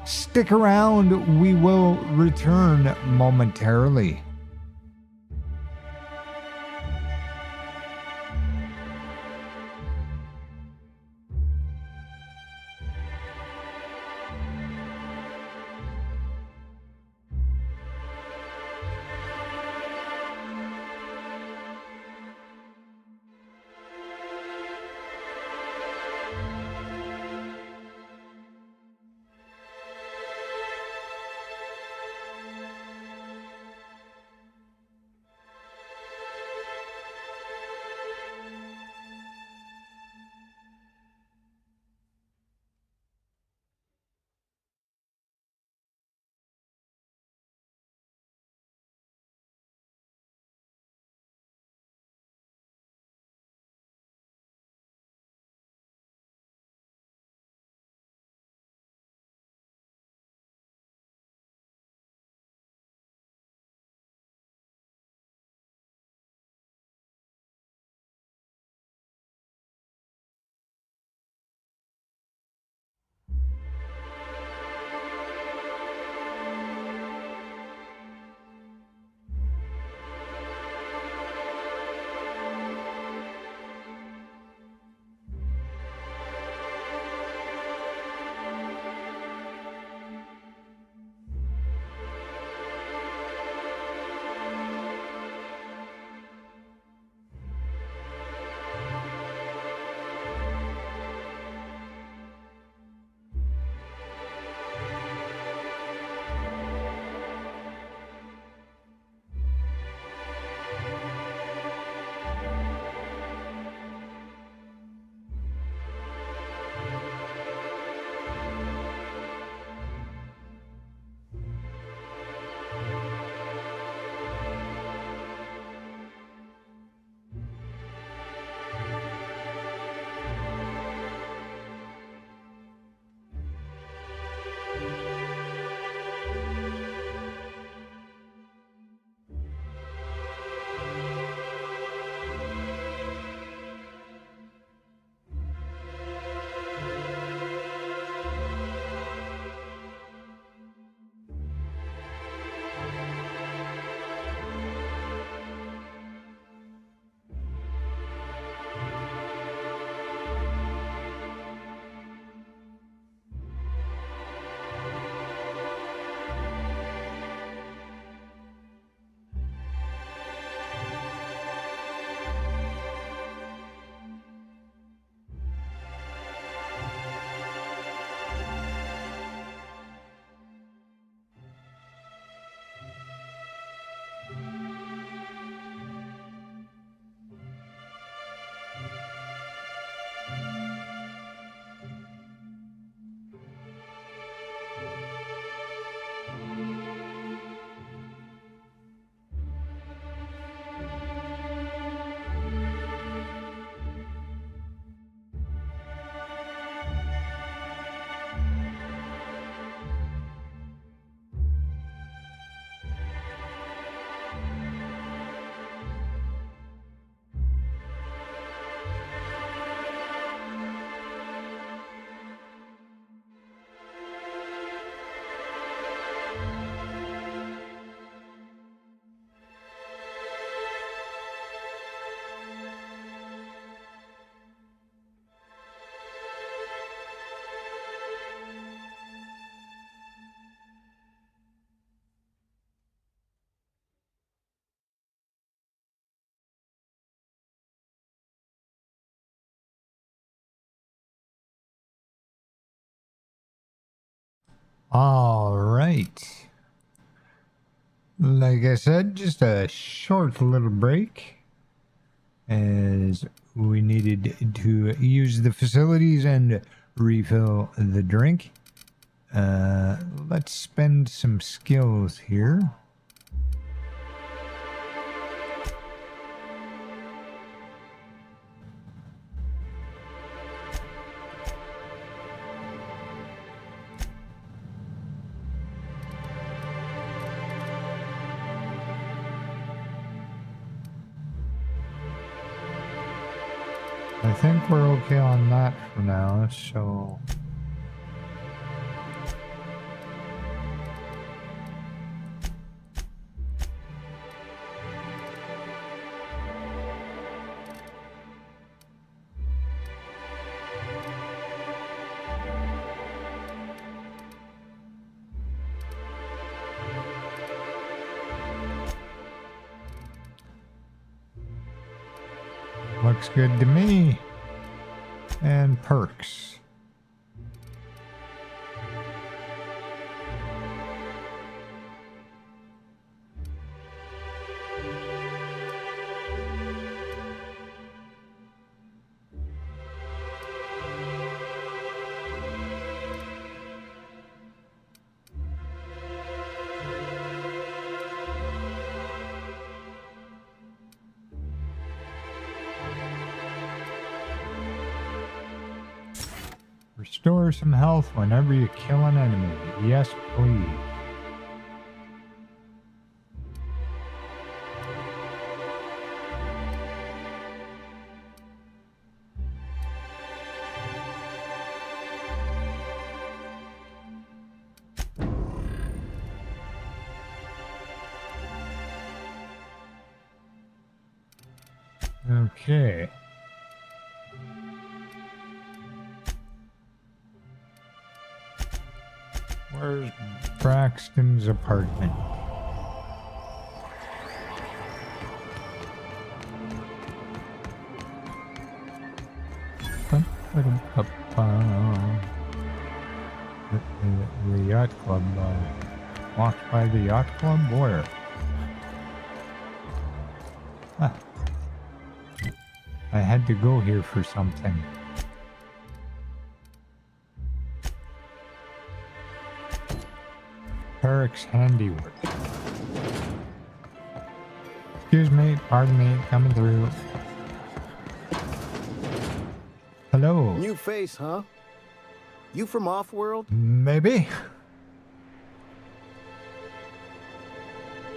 Stick around, we will return momentarily. All right. like I said, just a short little break as we needed to use the facilities and refill the drink. Let's spend some skills here. I think we're okay on that for now, so... Looks good to me. And perks. Restore some health whenever you kill an enemy. Yes, please. Okay. Where's Braxton's apartment? The yacht club. Walked by the yacht club? Where? Huh. I had to go here for something. Eric's handiwork. Excuse me, pardon me, coming through. Hello. New face, huh? You from Off-World? Maybe.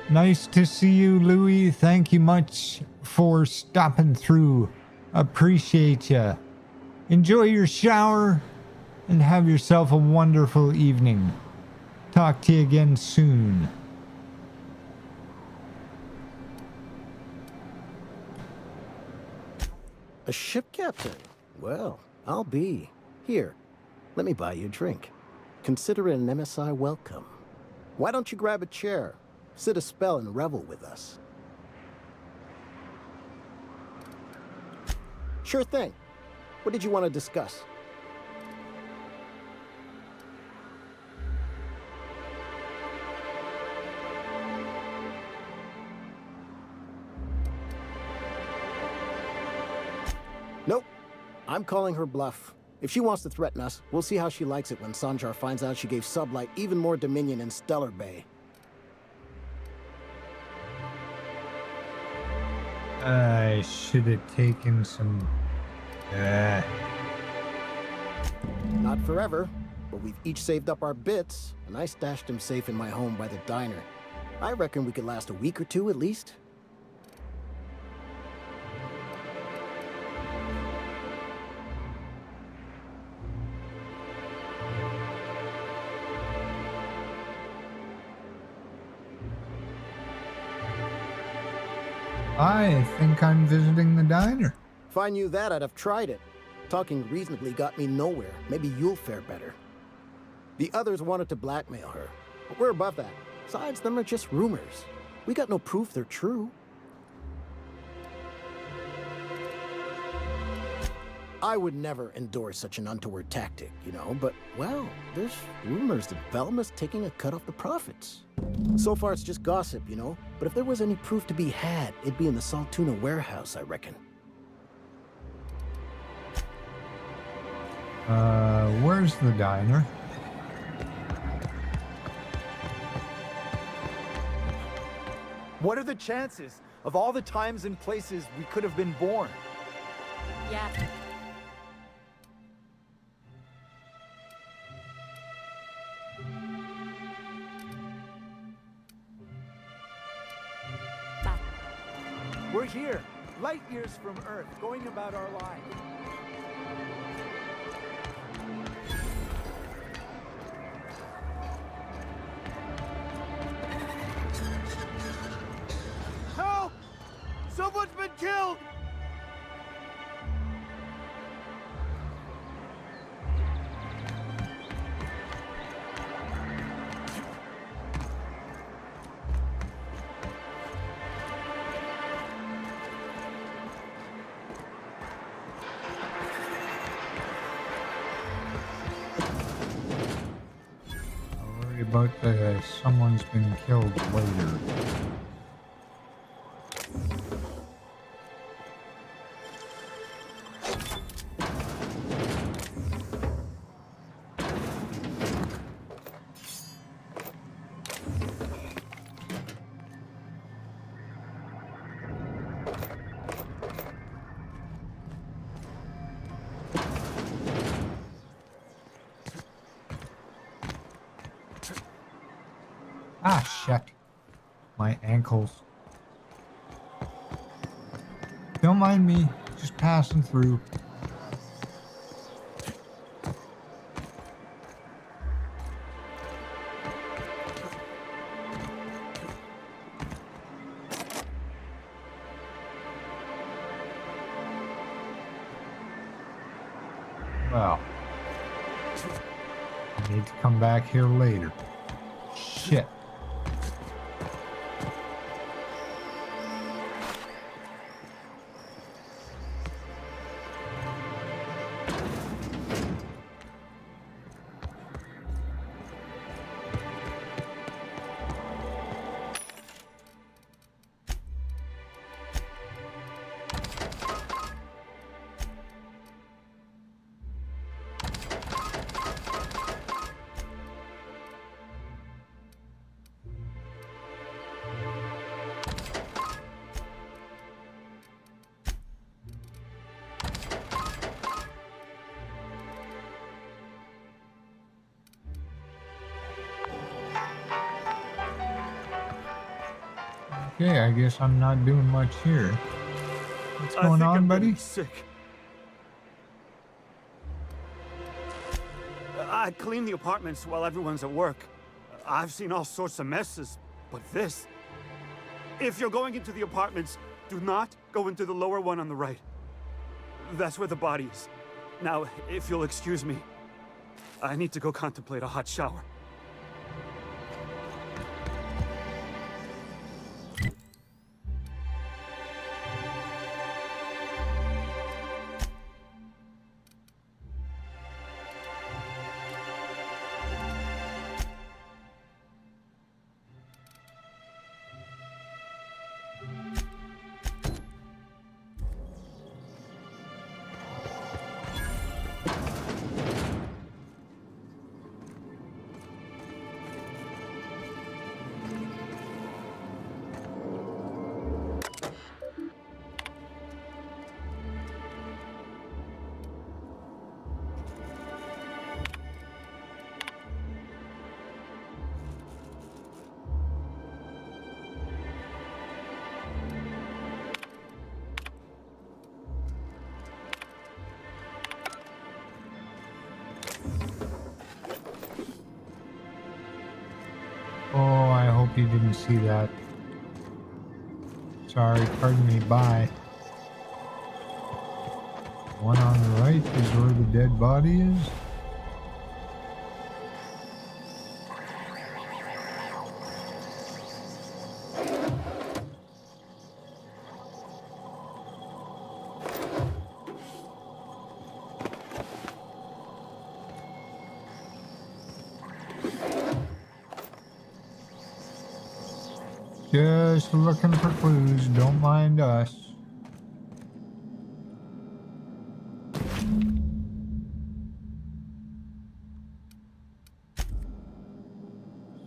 Nice to see you, Louis. Thank you much for stopping through. Appreciate ya. Enjoy your shower and have yourself a wonderful evening. Talk to you again soon. A ship captain? Well, I'll be. Here, let me buy you a drink. Consider it an MSI welcome. Why don't you grab a chair, sit a spell and revel with us? Sure thing. What did you want to discuss? Nope. I'm calling her bluff. If she wants to threaten us, we'll see how she likes it when Sanjar finds out she gave Sublight even more dominion in Stellar Bay. I should have taken some... Not forever, but we've each saved up our bits, and I stashed them safe in my home by the diner. I reckon we could last a week or two at least. I think I'm visiting the diner. If I knew that, I'd have tried it. Talking reasonably got me nowhere. Maybe you'll fare better. The others wanted to blackmail her, but we're above that. Besides, them are just rumors. We got no proof they're true. I would never endorse such an untoward tactic, you know, but, well, there's rumors that Velma's taking a cut off the profits. So far, it's just gossip, you know, but if there was any proof to be had, it'd be in the Saltuna warehouse, I reckon. Where's the diner? What are the chances of all the times and places we could have been born? Yeah. We're here, light years from Earth, going about our lives. Help! Someone's been killed! About the someone's been killed later. Ah, shit. My ankles. Don't mind me, just passing through. Well, I need to come back here later. Shit. Okay, I guess I'm not doing much here. What's going on, buddy? Sick. I clean the apartments while everyone's at work. I've seen all sorts of messes, but this... If you're going into the apartments, do not go into the lower one on the right. That's where the body is. Now, if you'll excuse me, I need to go contemplate a hot shower. Oh, I hope you didn't see that. Sorry, pardon me, bye. One on the right is where the dead body is. Just looking for clues. Don't mind us.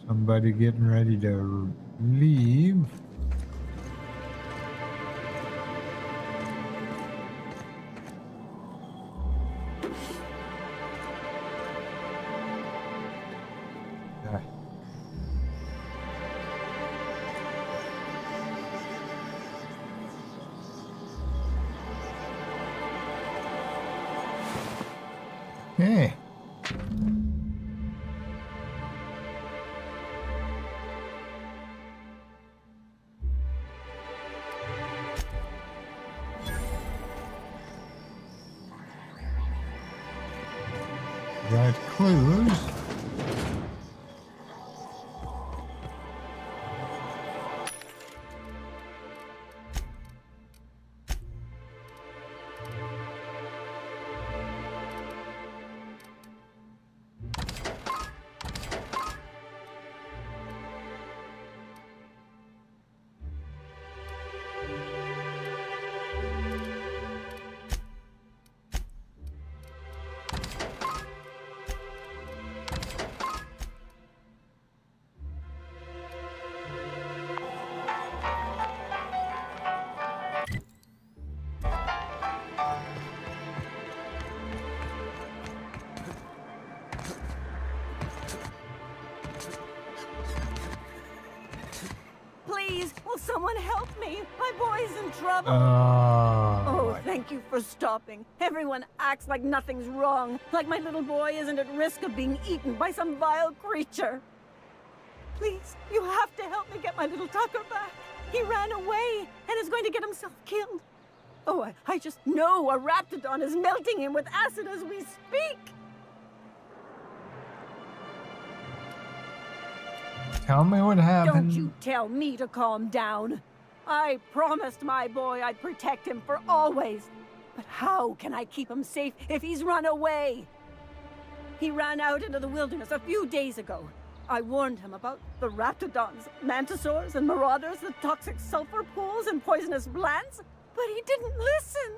Somebody getting ready to leave. Hey. Got clues. Please, will someone help me? My boy's in trouble. Oh, thank you for stopping. Everyone acts like nothing's wrong, like my little boy isn't at risk of being eaten by some vile creature. Please, you have to help me get my little Tucker back. He ran away and is going to get himself killed. Oh, I just know a raptidon is melting him with acid as we speak. Tell me what happened. Don't you tell me to calm down. I promised my boy I'd protect him for always. But how can I keep him safe if he's run away? He ran out into the wilderness a few days ago. I warned him about the raptidons, mantisaurs, and marauders, the toxic sulfur pools and poisonous plants, but he didn't listen.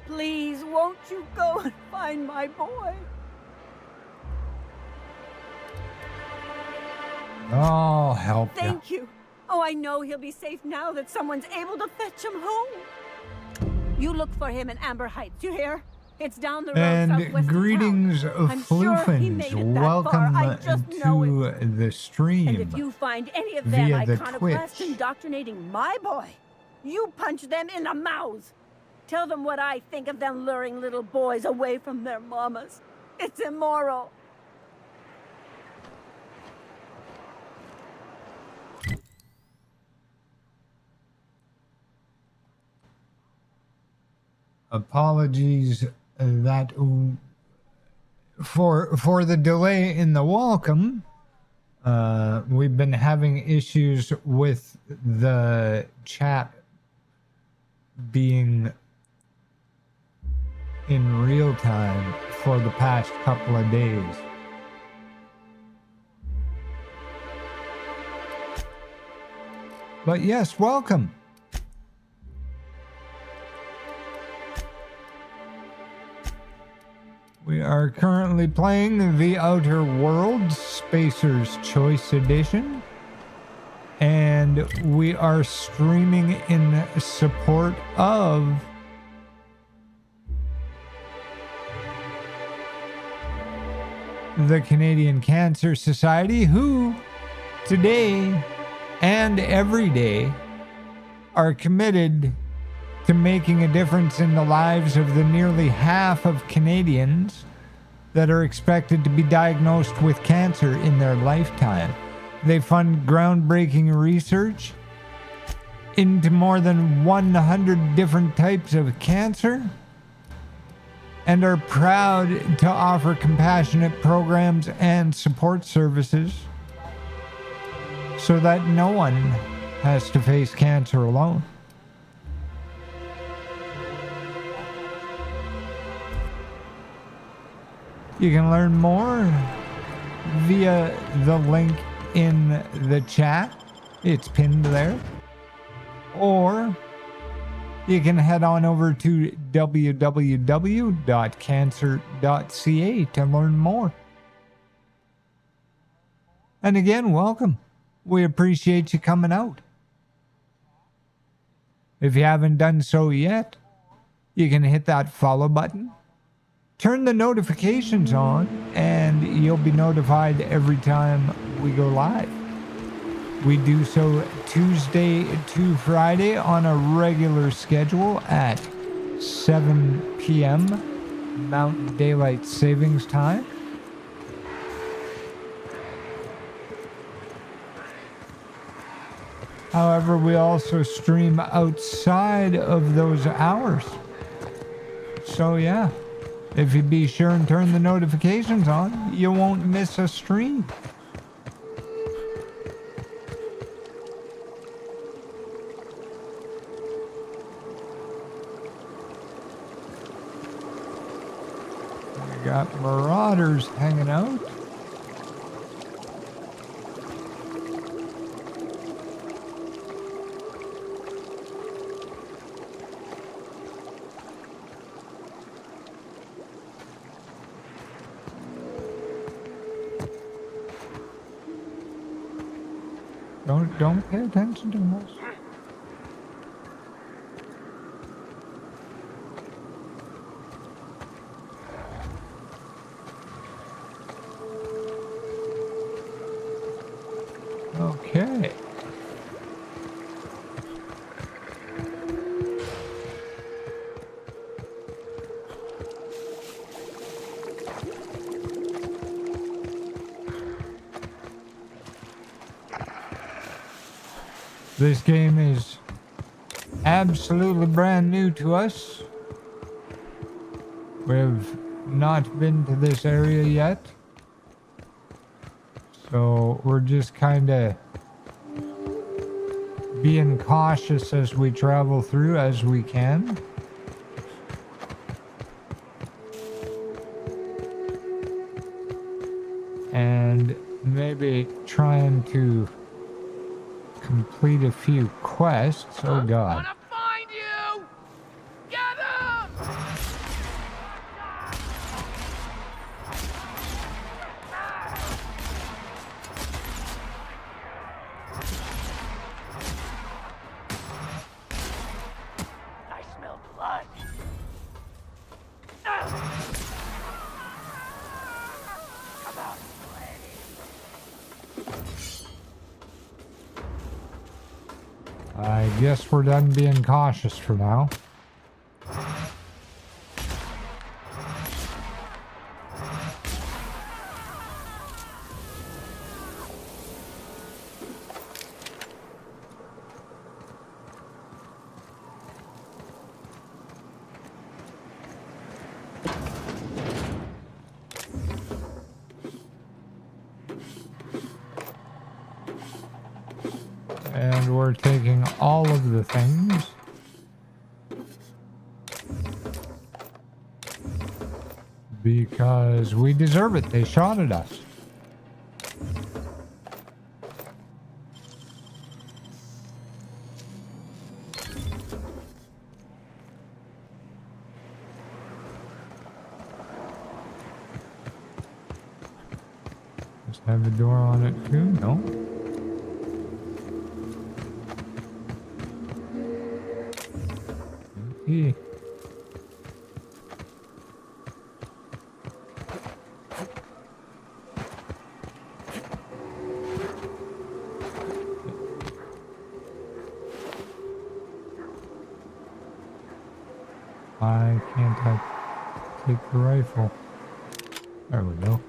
Please, won't you go and find my boy? I'll help you. Thank you. Oh, I know he'll be safe now that someone's able to fetch him home. You look for him in Amber Heights, you hear? It's down the road southwest And greetings, of I'm sure he made it that welcome far. I just know to it. the stream. And if you find any of them via the iconoclasts Twitch. indoctrinating my boy, you punch them in the mouths. Tell them what I think of them luring little boys away from their mamas. It's immoral. Apologies that for the delay in the welcome. We've been having issues with the chat being in real time for the past couple of days. But yes, welcome. We are currently playing The Outer Worlds Spacer's Choice Edition, and we are streaming in support of the Canadian Cancer Society, who today and every day are committed to making a difference in the lives of the nearly half of Canadians that are expected to be diagnosed with cancer in their lifetime. They fund groundbreaking research into more than 100 different types of cancer and are proud to offer compassionate programs and support services so that no one has to face cancer alone. You can learn more via the link in the chat. It's pinned there. Or you can head on over to www.cancer.ca to learn more. And again, welcome. We appreciate you coming out. If you haven't done so yet, you can hit that follow button. Turn the notifications on, and you'll be notified every time we go live. We do so Tuesday to Friday on a regular schedule at 7 p.m. Mountain Daylight Savings Time. However, we also stream outside of those hours. So yeah, if you be sure and turn the notifications on, you won't miss a stream. We got marauders hanging out. Don't pay attention to us. Okay. This game is absolutely brand new to us. We've not been to this area yet. So we're just kind of being cautious as we travel through as we can. And maybe trying to complete a few quests. Oh God. I guess we're done being cautious for now. And we're taking all of the things. Because we deserve it. They shot at us. Does it have a door on it too? No. Okay. Why can't I take the rifle? There we go.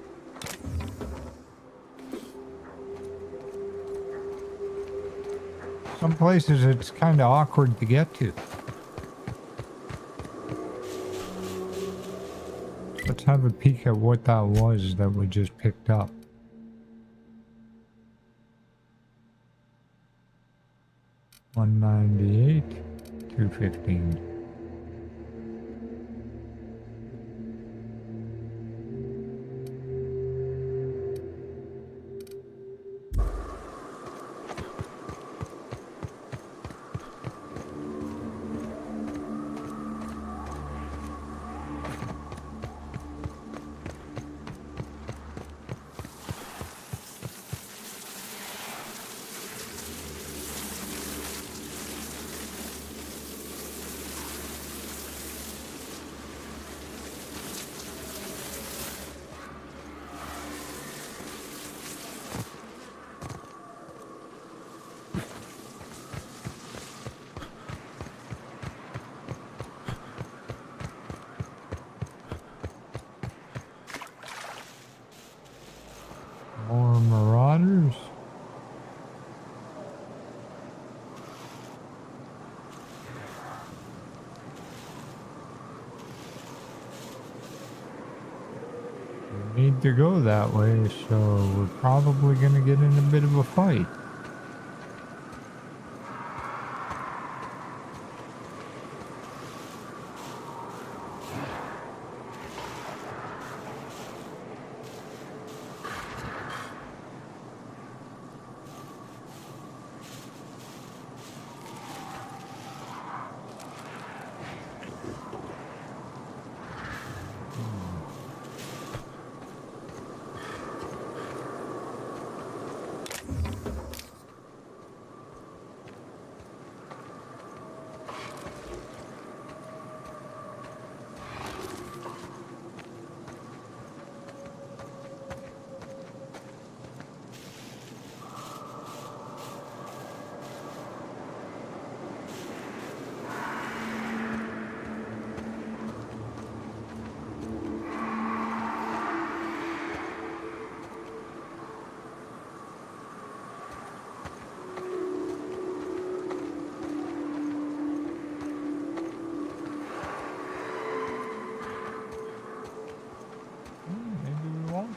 Some places it's kind of awkward to get to. Let's have a peek at what that was that we just picked up. $198, $215. need to go that way, so we're probably gonna get in a bit of a fight.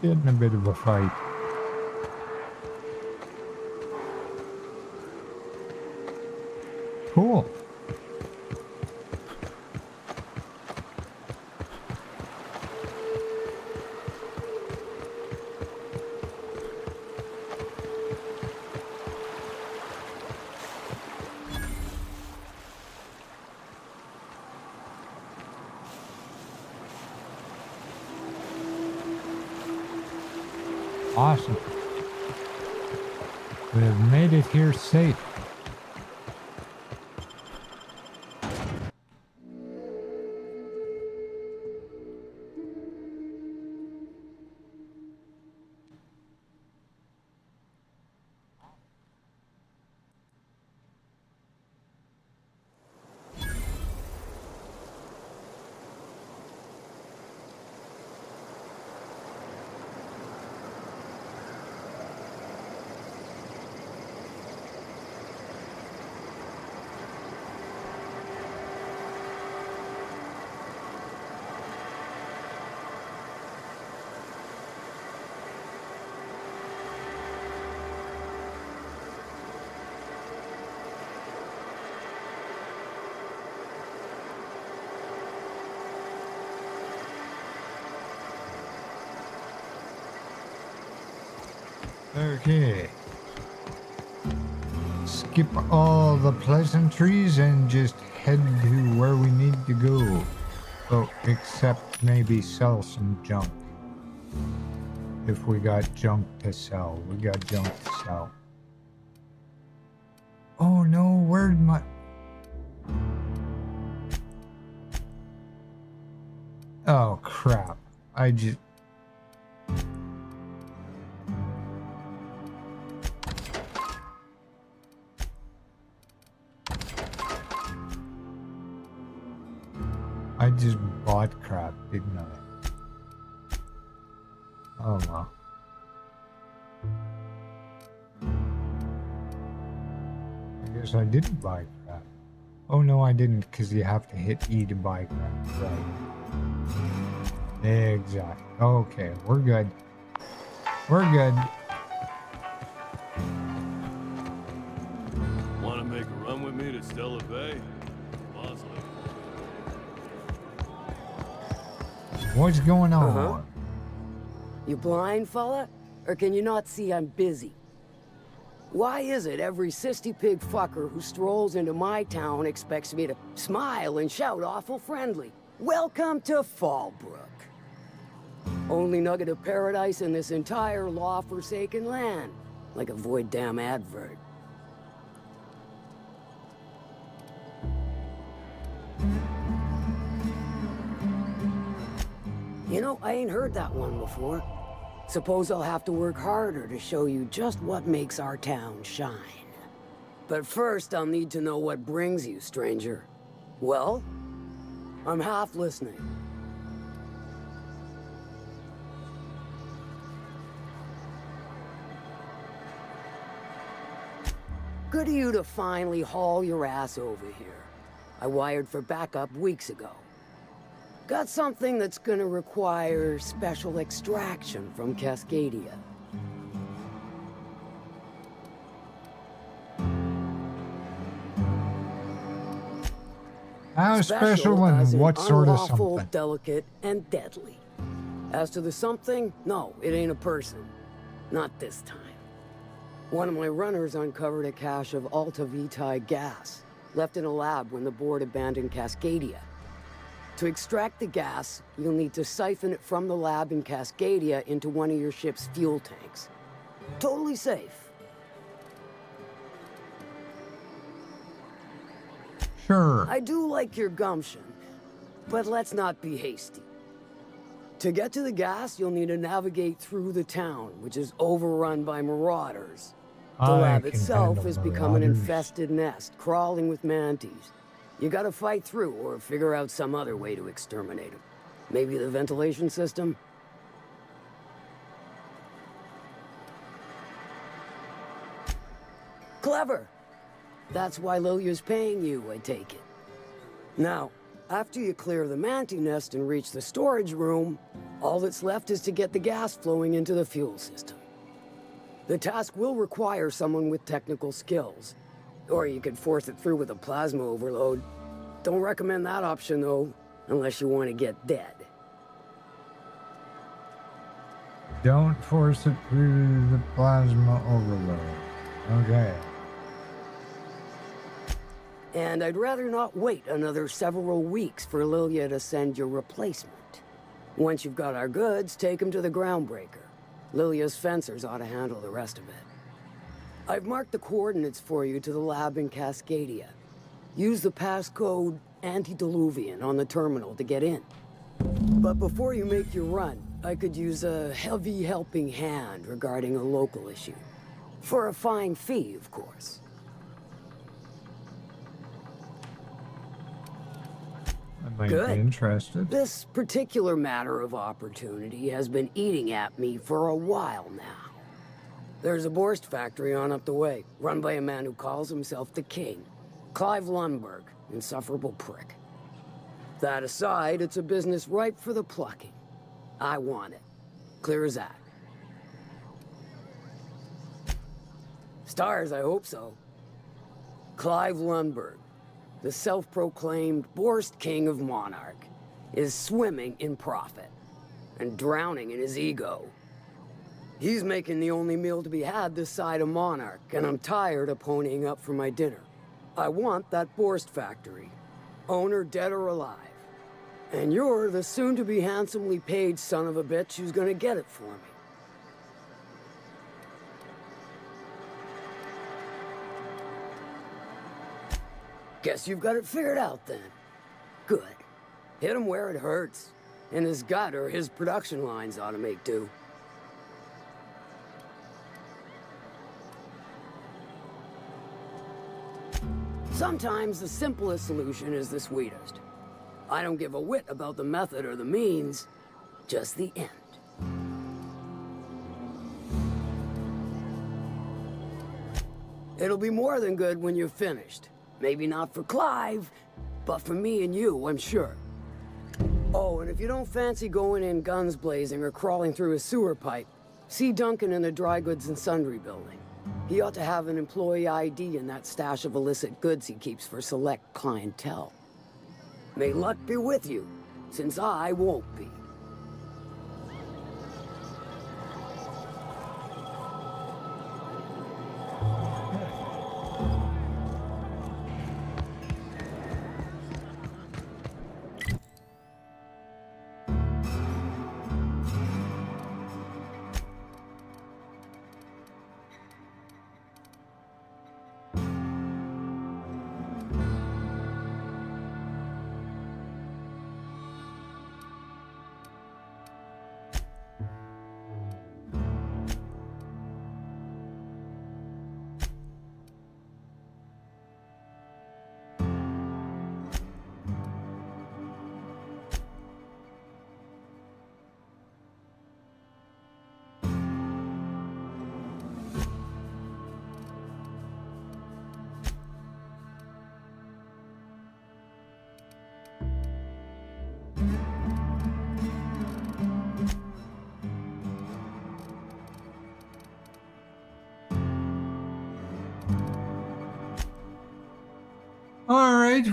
Get in a bit of a fight. Cool. Awesome. We have made it here safe. Okay. Skip all the pleasantries and just head to where we need to go. Oh, except maybe sell some junk. If we got junk to sell. We got junk to sell. Oh no, where'd my... Oh crap. I just... I just bought crap, didn't I? Oh well. I guess I didn't buy crap. Oh no, I didn't, because you have to hit E to buy crap. Right. Exactly. Okay, we're good. We're good. Want to make a run with me to Stella Bay? Bosley. What's going on? Uh-huh. You blind, fella? Or can you not see I'm busy? Why is it every sissy pig fucker who strolls into my town expects me to smile and shout awful friendly? Welcome to Fallbrook. Only nugget of paradise in this entire law-forsaken land. Like a void damn advert. You know, I ain't heard that one before. Suppose I'll have to work harder to show you just what makes our town shine. But first, I'll need to know what brings you, stranger. Well, I'm half listening. Good of you to finally haul your ass over here. I wired for backup weeks ago. Got something that's gonna require special extraction from Cascadia. How special and as in what sort of unlawful, something? delicate, and deadly. As to the something, no, it ain't a person. Not this time. One of my runners uncovered a cache of Alta Vitae gas, left in a lab when the board abandoned Cascadia. To extract the gas, you'll need to siphon it from the lab in Cascadia into one of your ship's fuel tanks. Totally safe. Sure. I do like your gumption, but let's not be hasty. To get to the gas, you'll need to navigate through the town, which is overrun by marauders. The lab can itself handle has become an marauders. infested nest, crawling with manties. You gotta fight through or figure out some other way to exterminate them. Maybe the ventilation system? Clever! That's why Lilia's paying you, I take it. Now, after you clear the mantis nest and reach the storage room, all that's left is to get the gas flowing into the fuel system. The task will require someone with technical skills, or you could force it through with a plasma overload. Don't recommend that option, though, unless you want to get dead. Don't force it through the plasma overload. Okay. And I'd rather not wait another several weeks for Lilia to send your replacement. Once you've got our goods, take them to the groundbreaker. Lilia's fencers ought to handle the rest of it. I've marked the coordinates for you to the lab in Cascadia. Use the passcode Antediluvian on the terminal to get in. But before you make your run, I could use a heavy helping hand regarding a local issue. For a fine fee, of course. I might Good. be interested. This particular matter of opportunity has been eating at me for a while now. There's a Borst factory on up the way, run by a man who calls himself the King. Clive Lundberg, insufferable prick. That aside, it's a business ripe for the plucking. I want it. Clear as that. Stars, I hope so. Clive Lundberg, the self-proclaimed Borst King of Monarch, is swimming in profit and drowning in his ego. He's making the only meal to be had this side of Monarch, and I'm tired of ponying up for my dinner. I want that Borst factory, owner dead or alive. And you're the soon-to-be handsomely paid son of a bitch who's gonna get it for me. Guess you've got it figured out then. Good. Hit him where it hurts. And his gut or his production lines ought to make do. Sometimes the simplest solution is the sweetest. I don't give a whit about the method or the means, just the end. It'll be more than good when you're finished. Maybe not for Clive, but for me and you, I'm sure. Oh, and if you don't fancy going in guns blazing or crawling through a sewer pipe, see Duncan in the dry goods and sundry building. He ought to have an employee ID in that stash of illicit goods he keeps for select clientele. May luck be with you, since I won't be.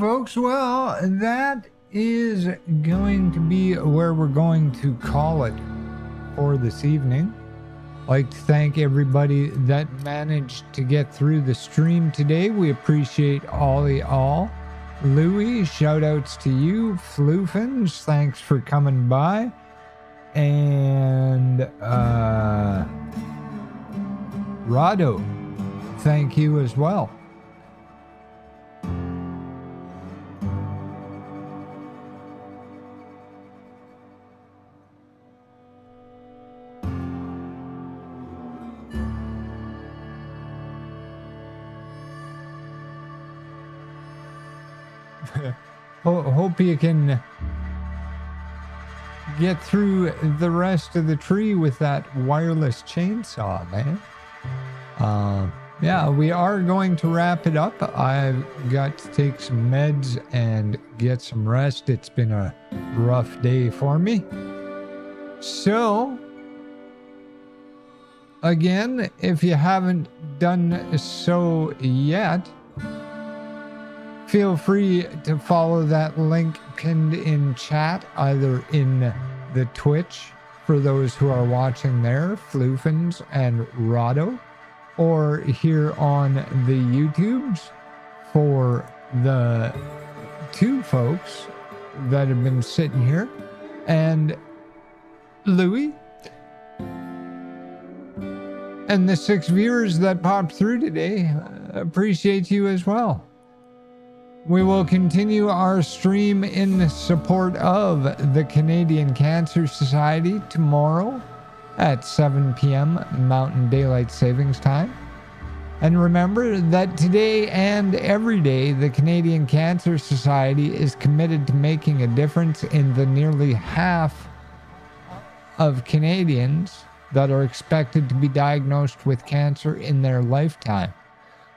folks. Well, that is going to be where we're going to call it for this evening. I'd like to thank everybody that managed to get through the stream today. We appreciate all. Louie, shout outs to you. Floofins, thanks for coming by. And Rado, thank you as well. Hope you can get through the rest of the tree with that wireless chainsaw, man. Yeah, we are going to wrap it up. I've got to take some meds and get some rest. It's been a rough day for me. So, again, if you haven't done so yet, feel free to follow that link pinned in chat, either in the Twitch for those who are watching there, Floofins and Rado, or here on the YouTubes for the two folks that have been sitting here, and Louie, and the 6 viewers that popped through today. Appreciate you as well. We will continue our stream in support of the Canadian Cancer Society tomorrow at 7 p.m. Mountain Daylight Savings Time. And remember that today and every day, the Canadian Cancer Society is committed to making a difference in the nearly half of Canadians that are expected to be diagnosed with cancer in their lifetime.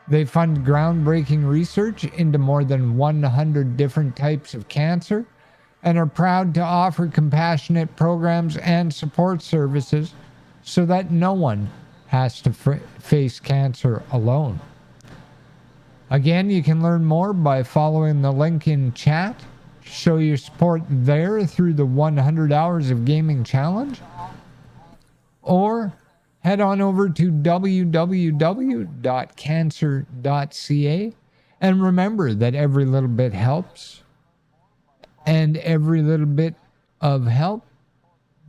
They fund groundbreaking research into more than 100 different types of cancer and are proud to offer compassionate programs and support services so that no one has to face cancer alone. Again, you can learn more by following the link in chat. Show your support there through the 100 Hours of Gaming Challenge. Or head on over to www.cancer.ca and remember that every little bit helps, and every little bit of help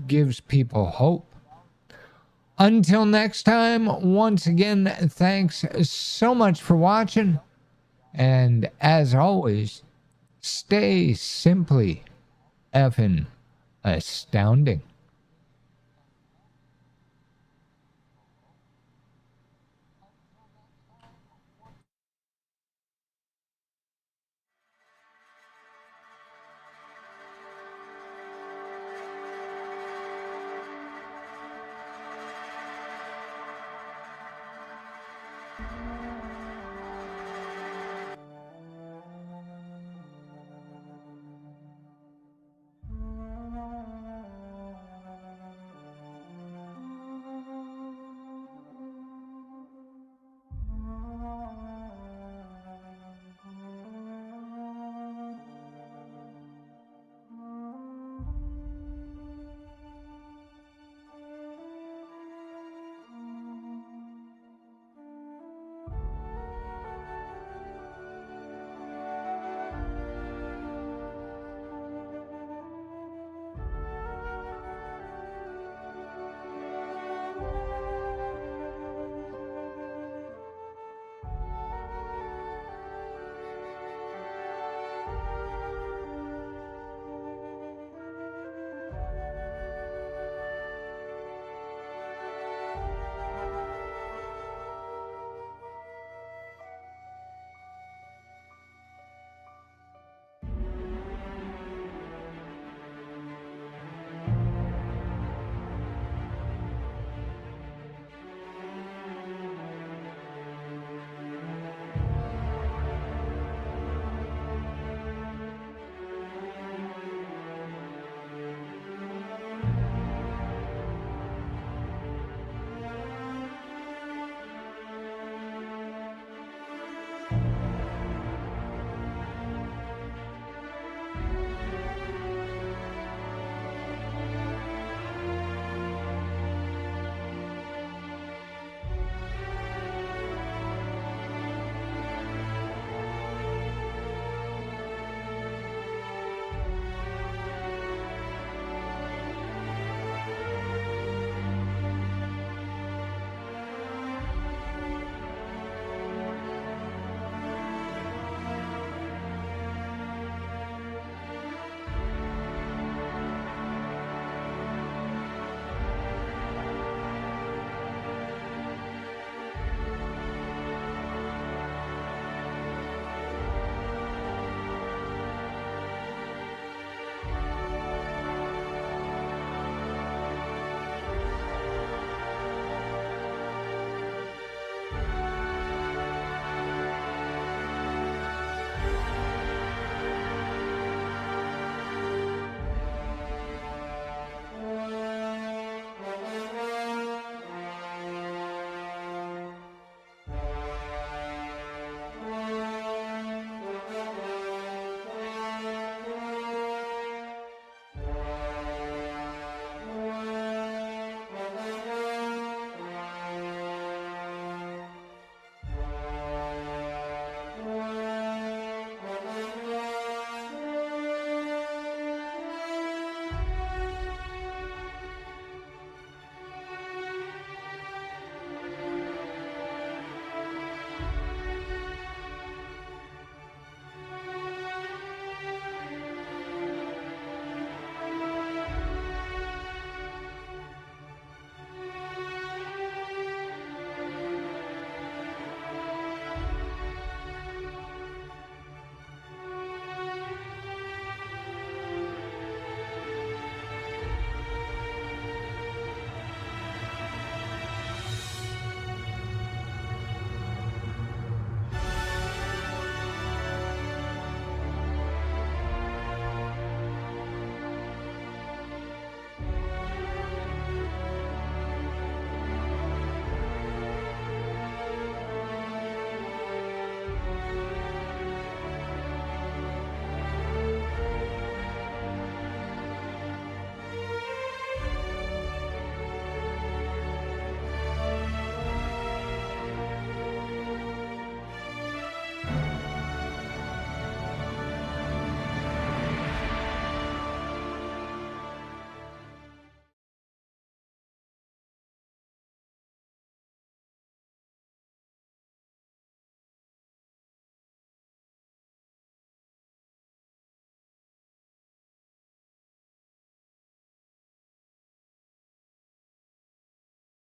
gives people hope. Until next time, once again, thanks so much for watching, and as always, stay simply effin' astounding.